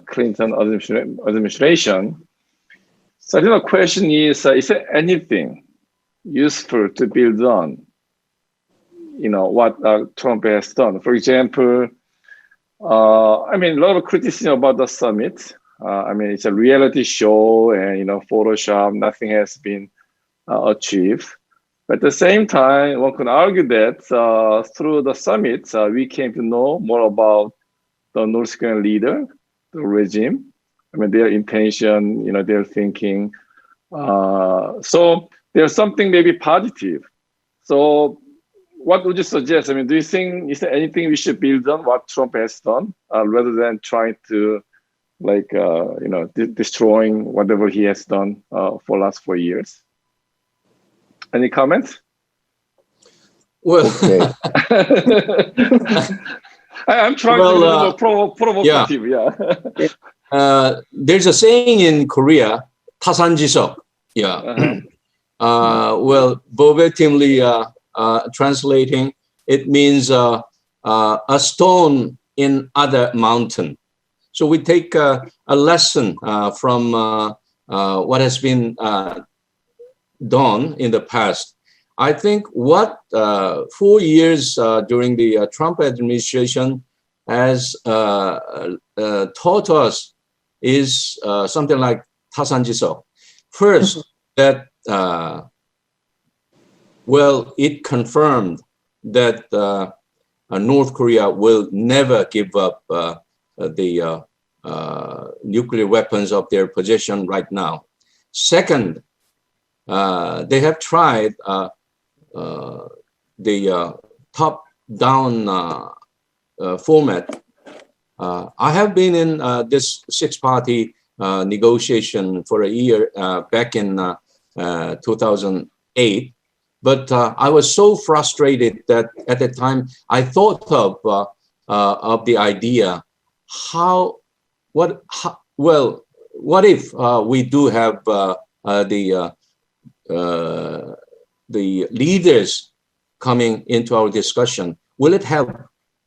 Clinton administration. So the question is there anything useful to build on, what Trump has done? For example, a lot of criticism about the summit. It's a reality show and, Photoshop, nothing has been achieved. But at the same time, one can argue that through the summit, we came to know more about the North Korean leader, the regime, their intention, their thinking. So there's something maybe positive. So what would you suggest? Do you think, is there anything we should build on what Trump has done rather than trying to destroying whatever he has done for last 4 years? Any comments? Well, Okay. I'm trying to be more provocative. Yeah. There's a saying in Korea, 타산지석. Yeah. Well, verbatimly translating, it means a stone in other mountain. So we take a lesson from what has been done in the past. I think what 4 years during the Trump administration has taught us is something like 타산지석. First, that it confirmed that North Korea will never give up the nuclear weapons of their possession right now. Second, they have tried the top-down format. I have been in this six-party negotiation for a year back in 2008, but I was so frustrated that at the time I thought of the idea, what if we do have the leaders coming into our discussion? Will it help?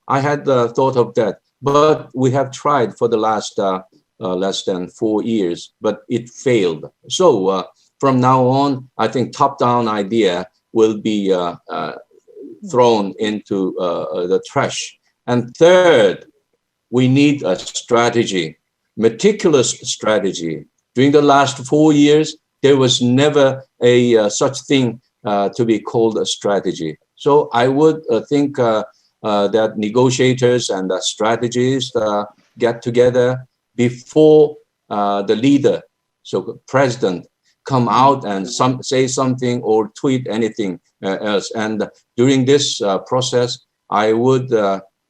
I had thought of that, but we have tried for the last less than 4 years, but it failed. So from now on, I think top-down idea will be thrown into the trash. And third, we need a strategy, meticulous strategy. During the last 4 years, there was never a such thing to be called a strategy. So I would think that negotiators and strategists get together before the leader, so president, come out and say something or tweet anything else. And during this process, I would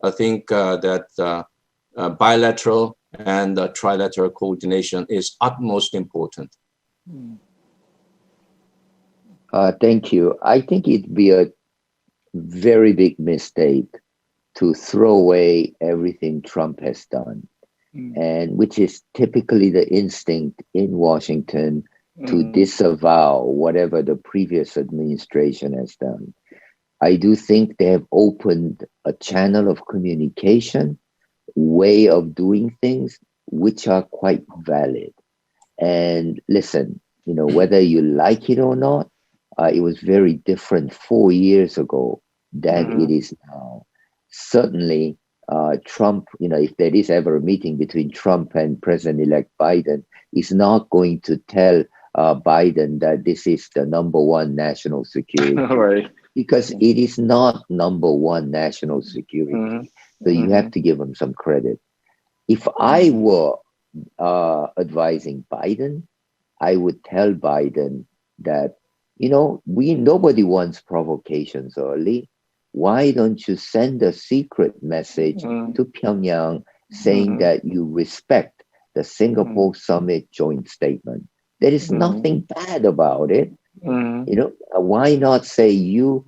I think that bilateral and trilateral coordination is utmost important. Thank you. I think it'd be a very big mistake to throw away everything Trump has done, and which is typically the instinct in Washington to disavow whatever the previous administration has done. I do think they have opened a channel of communication, way of doing things, which are quite valid. And listen, you know, whether you like it or not, it was very different 4 years ago than it is now. Certainly, Trump, you know, if there is ever a meeting between Trump and President-elect Biden, is not going to tell Biden that this is the number one national security. Right. Because it is not number one national security. So you have to give him some credit. If I were advising Biden, I would tell Biden that, you know, nobody wants provocations early. Why don't you send a secret message to Pyongyang saying that you respect the Singapore Summit joint statement? There is nothing bad about it. You know, why not say you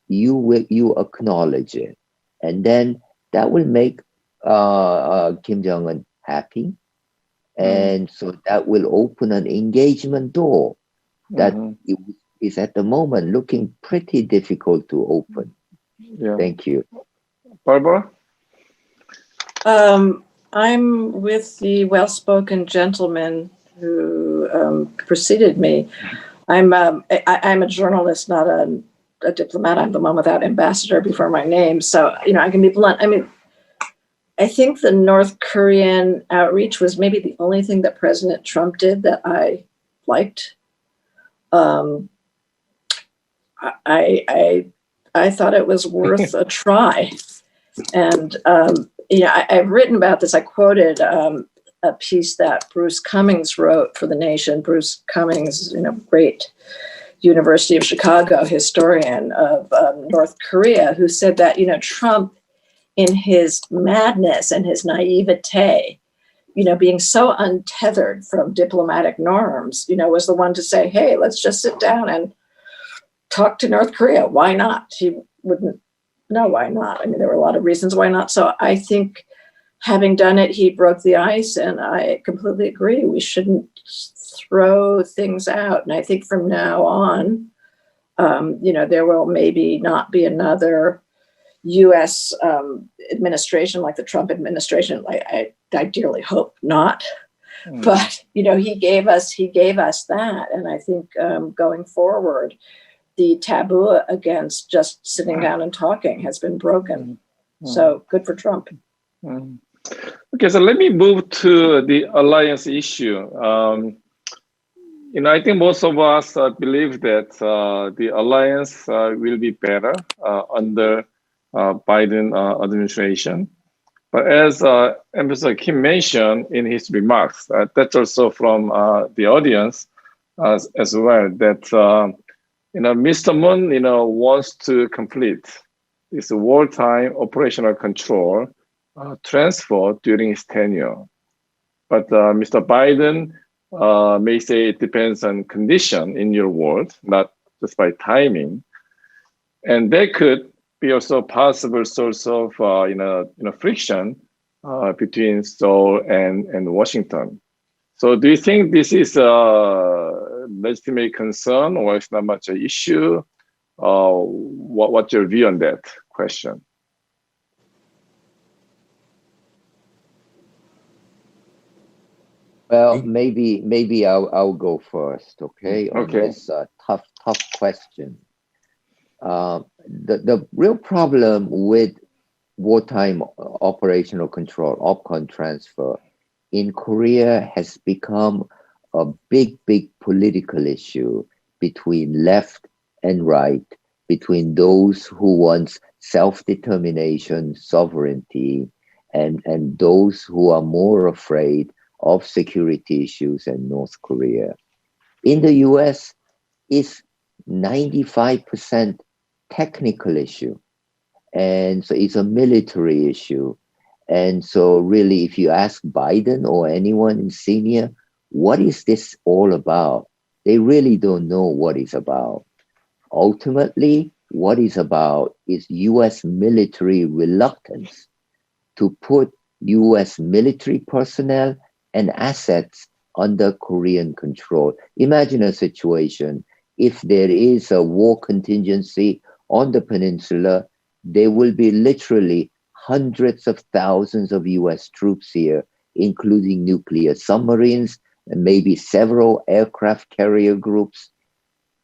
acknowledge it, and then that will make Kim Jong-un happy, and so that will open an engagement door that is at the moment looking pretty difficult to open. Yeah. Thank you. Barbara? I'm with the well-spoken gentleman who preceded me. I'm a journalist, not a diplomat. I'm the one without ambassador before my name. So, you know, I can be blunt. I mean, I think the North Korean outreach was maybe the only thing that President Trump did that I liked. I thought it was worth a try. And, you know, I've written about this. I quoted a piece that Bruce Cummings wrote for The Nation. Bruce Cummings, you know, great University of Chicago historian of North Korea, who said that, you know, Trump, in his madness and his naivete, you know, being so untethered from diplomatic norms, you know, was the one to say, hey, let's just sit down and talk to North Korea. Why not? He wouldn't know why not. I mean, there were a lot of reasons why not. So I think having done it, he broke the ice, and I completely agree. We shouldn't throw things out. And I think from now on, you know, there will maybe not be another U.S. administration like the Trump administration. I dearly hope not. But, you know, he gave us that. And I think going forward, the taboo against just sitting down and talking has been broken. So good for Trump. Okay, so let me move to the alliance issue. You know, I think most of us believe that the alliance will be better under Biden administration. But as Ambassador Kim mentioned in his remarks, that's also from the audience as well, that you know, Mr. Moon, you know, wants to complete this wartime operational control transfer during his tenure. But Mr. Biden may say it depends on condition in your world, not just by timing. And that could be also a possible source of you know, friction between Seoul and Washington. So do you think this is a legitimate concern, or it's not much an issue? What's your view on that question? Well, maybe I'll go first, okay? On this tough question. The real problem with wartime operational control, OPCON transfer, in Korea has become a big political issue between left and right, between those who want self-determination, sovereignty, and those who are more afraid of security issues in North Korea. In the US, it's 95% technical issue. And so it's a military issue. And so really, if you ask Biden or anyone in senior, what is this all about? They really don't know what it's about. Ultimately, what it's about is U.S. military reluctance to put U.S. military personnel and assets under Korean control. Imagine a situation, if there is a war contingency on the peninsula, there will be literally hundreds of thousands of U.S. troops here, including nuclear submarines and maybe several aircraft carrier groups.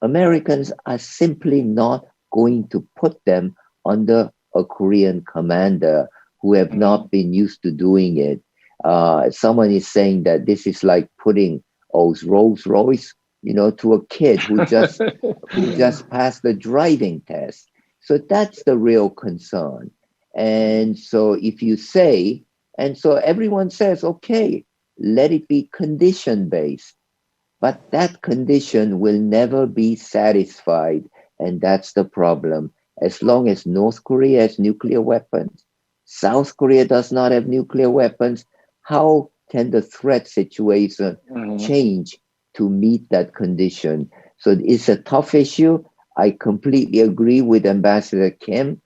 Americans are simply not going to put them under a Korean commander who have not been used to doing it. Someone is saying that this is like putting Rolls Royce, to a kid who just passed the driving test. So that's the real concern. And so if you say, and so everyone says, okay, let it be condition-based, but that condition will never be satisfied. And that's the problem. As long as North Korea has nuclear weapons, South Korea does not have nuclear weapons, how can the threat situation change to meet that condition? So it's a tough issue. I completely agree with Ambassador Kim.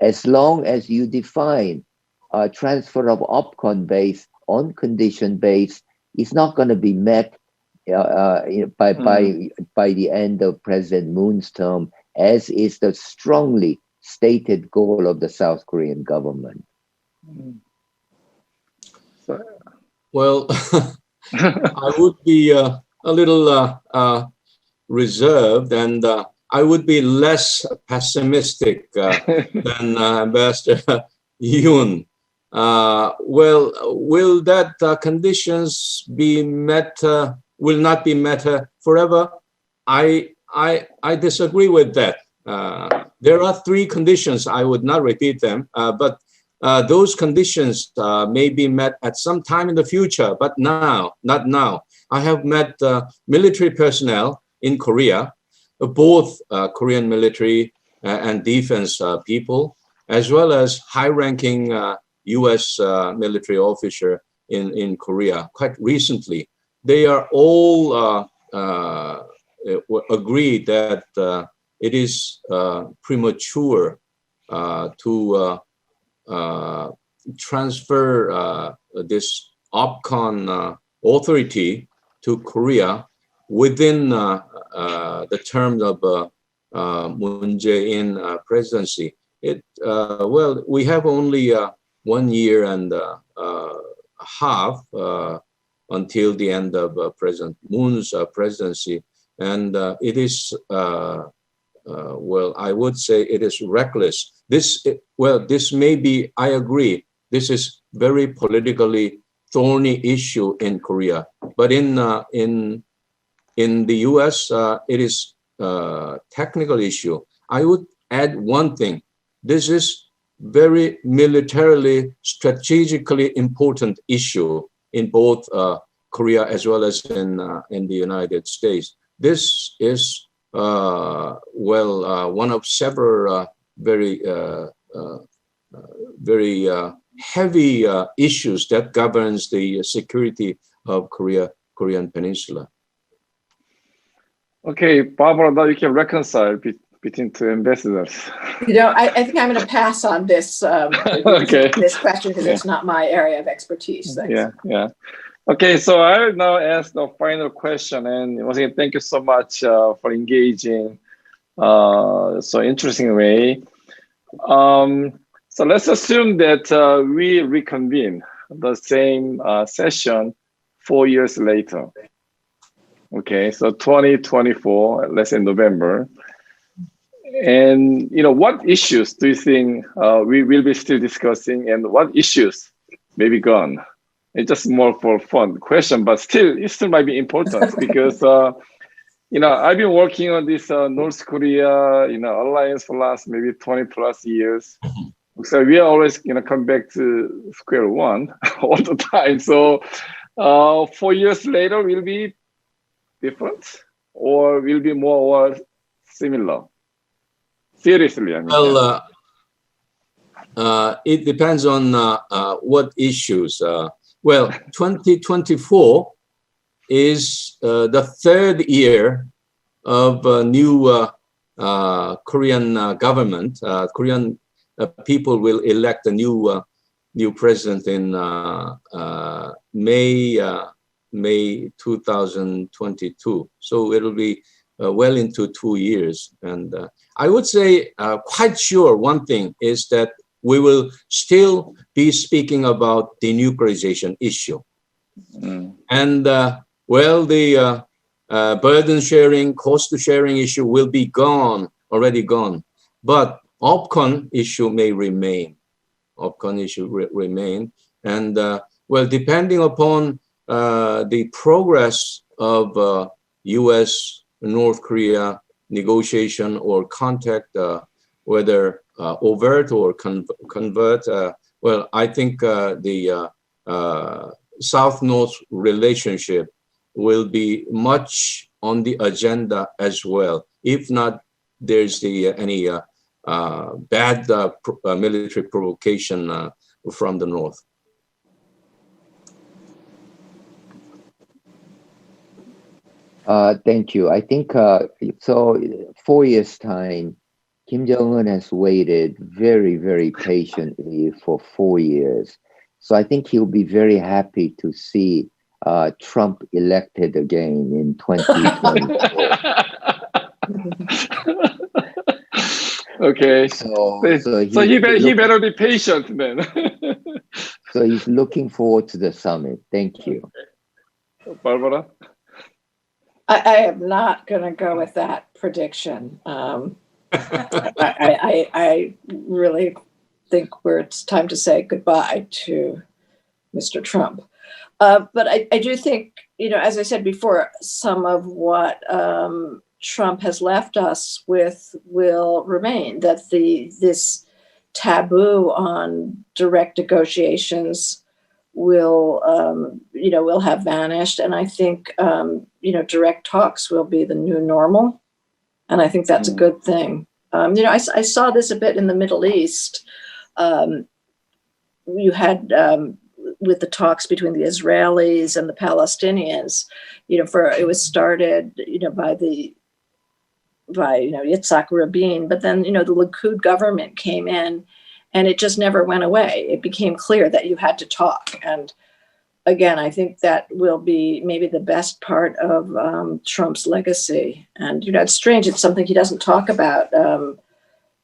As long as you define a transfer of OPCON base on condition base, it's not going to be met by the end of President Moon's term, as is the strongly stated goal of the South Korean government. Well, I would be a little reserved, and I would be less pessimistic than Ambassador Yoon. Well, will that conditions be met? Will not be met forever? I disagree with that. There are three conditions. I would not repeat them, but those conditions may be met at some time in the future, but now, not now. I have met military personnel in Korea, both Korean military and defense people, as well as high-ranking U.S. military officer in Korea quite recently. They are all agreed that it is premature to transfer this OPCON authority to Korea within the term of Moon Jae-in presidency. Well, we have only 1 year and a half until the end of President Moon's presidency, and it is well, I would say it is reckless. This may be, I agree, this is very politically thorny issue in Korea, but in the U.S. It is technical issue. I would add one thing. This is very militarily, strategically important issue in both Korea as well as in the United States. This is one of several very heavy issues that governs the security of Korean Peninsula. Okay, Barbara, now you can reconcile between two ambassadors. I think I'm going to pass on this okay. this question because it's not my area of expertise. Thanks. Yeah. Okay, so I will now ask the final question, and once again, thank you so much for engaging so interesting way. So let's assume that we reconvene the same session 4 years later. Okay, so 2024, let's say November. And what issues do you think we will be still discussing, and what issues may be gone? It's just more for fun question, but it still might be important because I've been working on this North Korea alliance for last maybe 20 plus years. So we are always come back to square one all the time. So 4 years later will be different or will be more or similar? Seriously, I mean. Well, it depends on what issues. Well, 2024 is the third year of a new Korean government. Korean people will elect a new president in May 2022. So it'll be well into 2 years. And I would say quite sure one thing is that we will still be speaking about denuclearization issue. And well, the burden sharing, cost sharing issue will be gone, already gone. But OPCON issue may remain. OPCON issue remain. And well, depending upon the progress of U.S. North Korea negotiation or contact, whether overt or convert, well, I think the South-North relationship will be much on the agenda as well. If not, there's any bad military provocation from the North. Thank you. I think so. 4 years' time, Kim Jong-un has waited very, very patiently for 4 years. So I think he'll be very happy to see Trump elected again in 2024. Okay. So he better be patient then. So he's looking forward to the summit. Thank you. Barbara? I am not going to go with that prediction. I really think it's time to say goodbye to Mr. Trump. But I do think, as I said before, some of what Trump has left us with will remain, that this taboo on direct negotiations will have vanished. And I think, direct talks will be the new normal. And I think that's a good thing. I saw this a bit in the Middle East. You had, with the talks between the Israelis and the Palestinians, it was started, by Yitzhak Rabin, but then, the Likud government came in and it just never went away. It became clear that you had to talk. And again, I think that will be maybe the best part of Trump's legacy. And, it's strange. It's something he doesn't talk about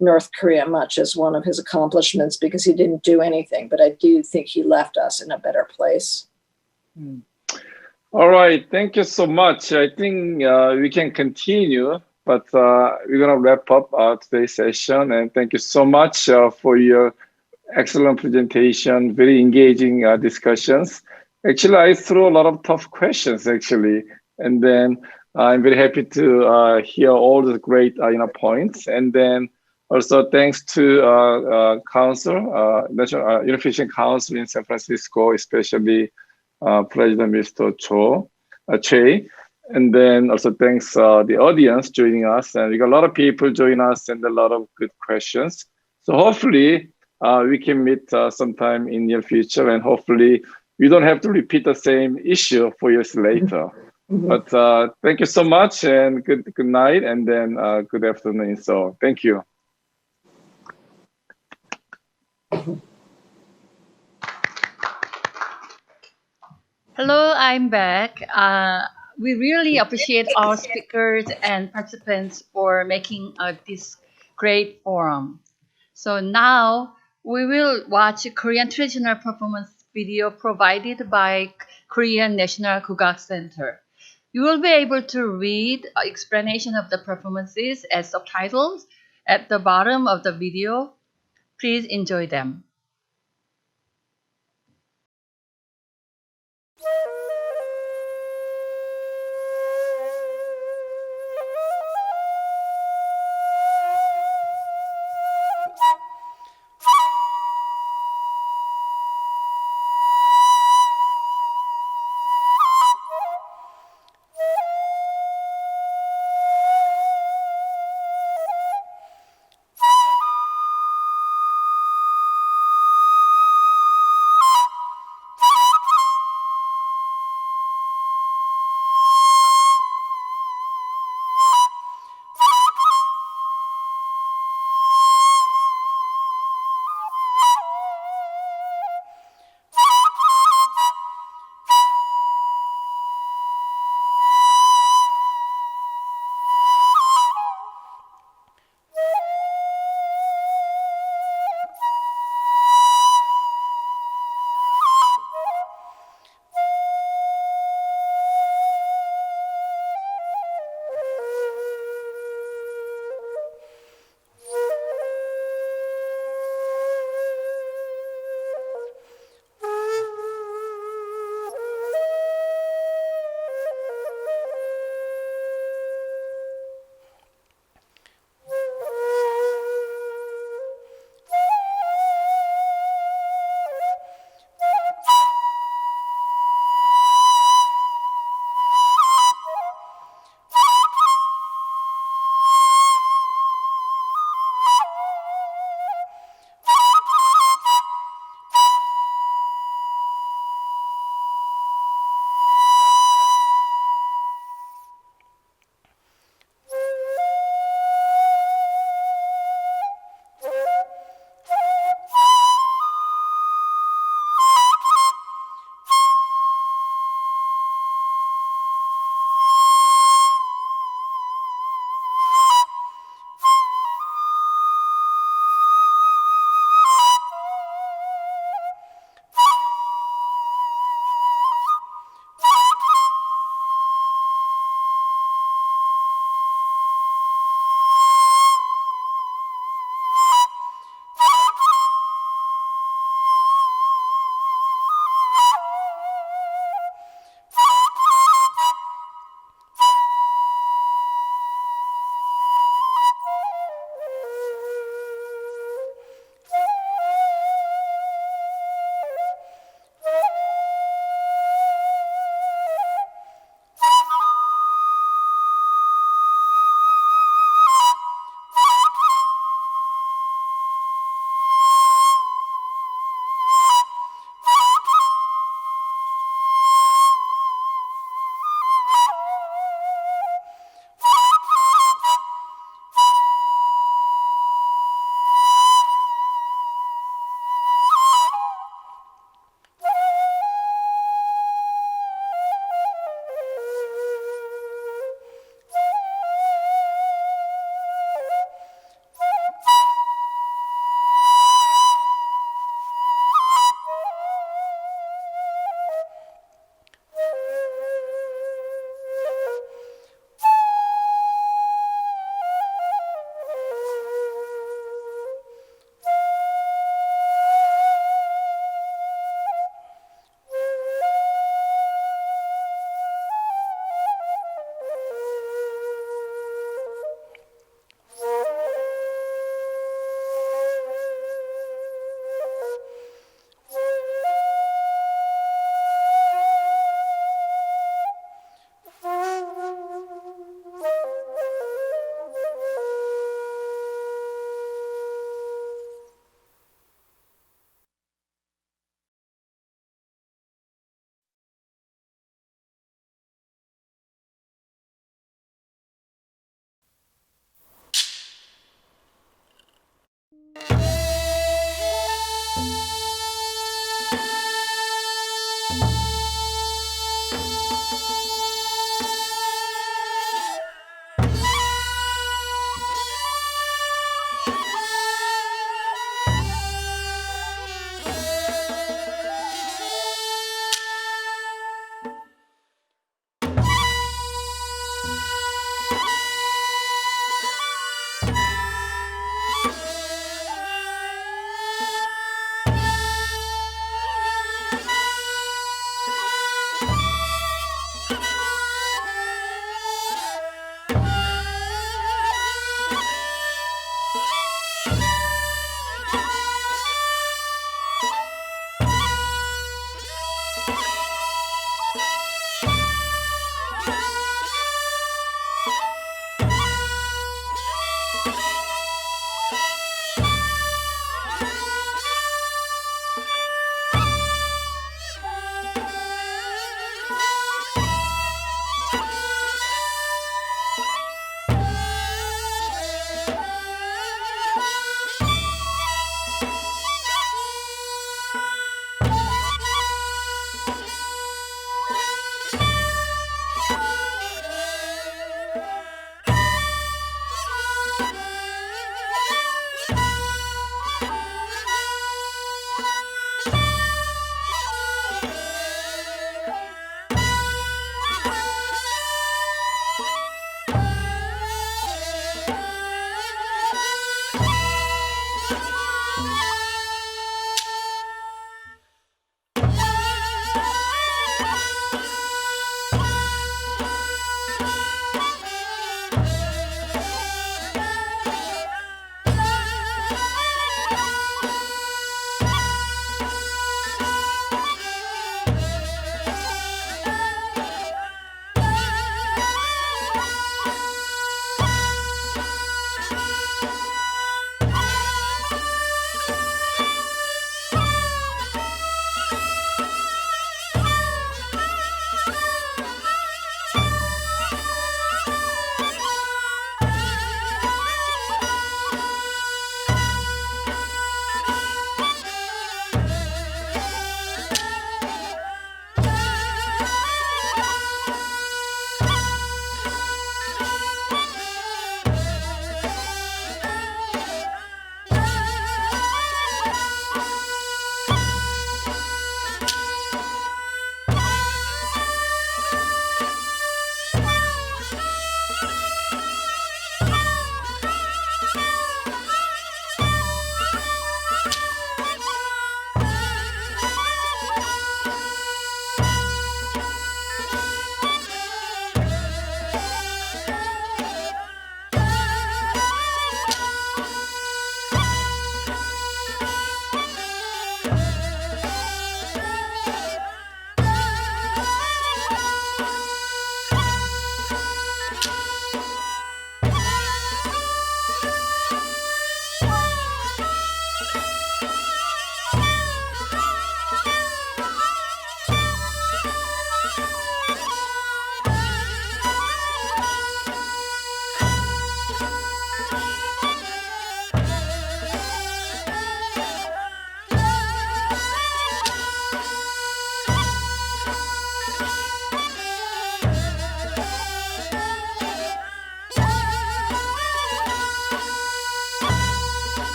North Korea much as one of his accomplishments because he didn't do anything. But I do think he left us in a better place. All right. Thank you so much. I think we can continue, but we're going to wrap up today's session. And thank you so much for your excellent presentation, very engaging discussions. Actually, I threw a lot of tough questions, actually. And then I'm very happy to hear all the great points. And then also thanks to Council, National Unification Council in San Francisco, especially President Mr. Choi. And then also thanks the audience joining us. And we got a lot of people joining us and a lot of good questions. So hopefully we can meet sometime in the near future, and hopefully we don't have to repeat the same issue 4 years later. But thank you so much, and good night, and then good afternoon. So thank you. Hello, I'm back. We really appreciate our speakers and participants for making this great forum. So now we will watch a Korean traditional performance video provided by Korean National Kugak Center. You will be able to read an explanation of the performances as subtitles at the bottom of the video. Please enjoy them.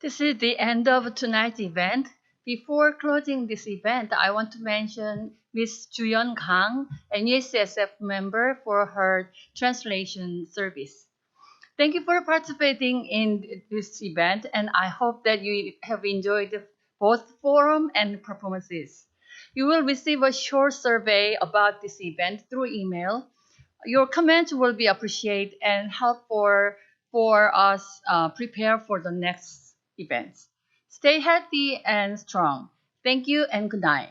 This is the end of tonight's event. Before closing this event, I want to mention Ms. Juyeon Kang, a NUACSF member, for her translation service. Thank you for participating in this event, and I hope that you have enjoyed both forum and performances. You will receive a short survey about this event through email. Your comments will be appreciated and help for us prepare for the next events. Stay healthy and strong. Thank you and good night.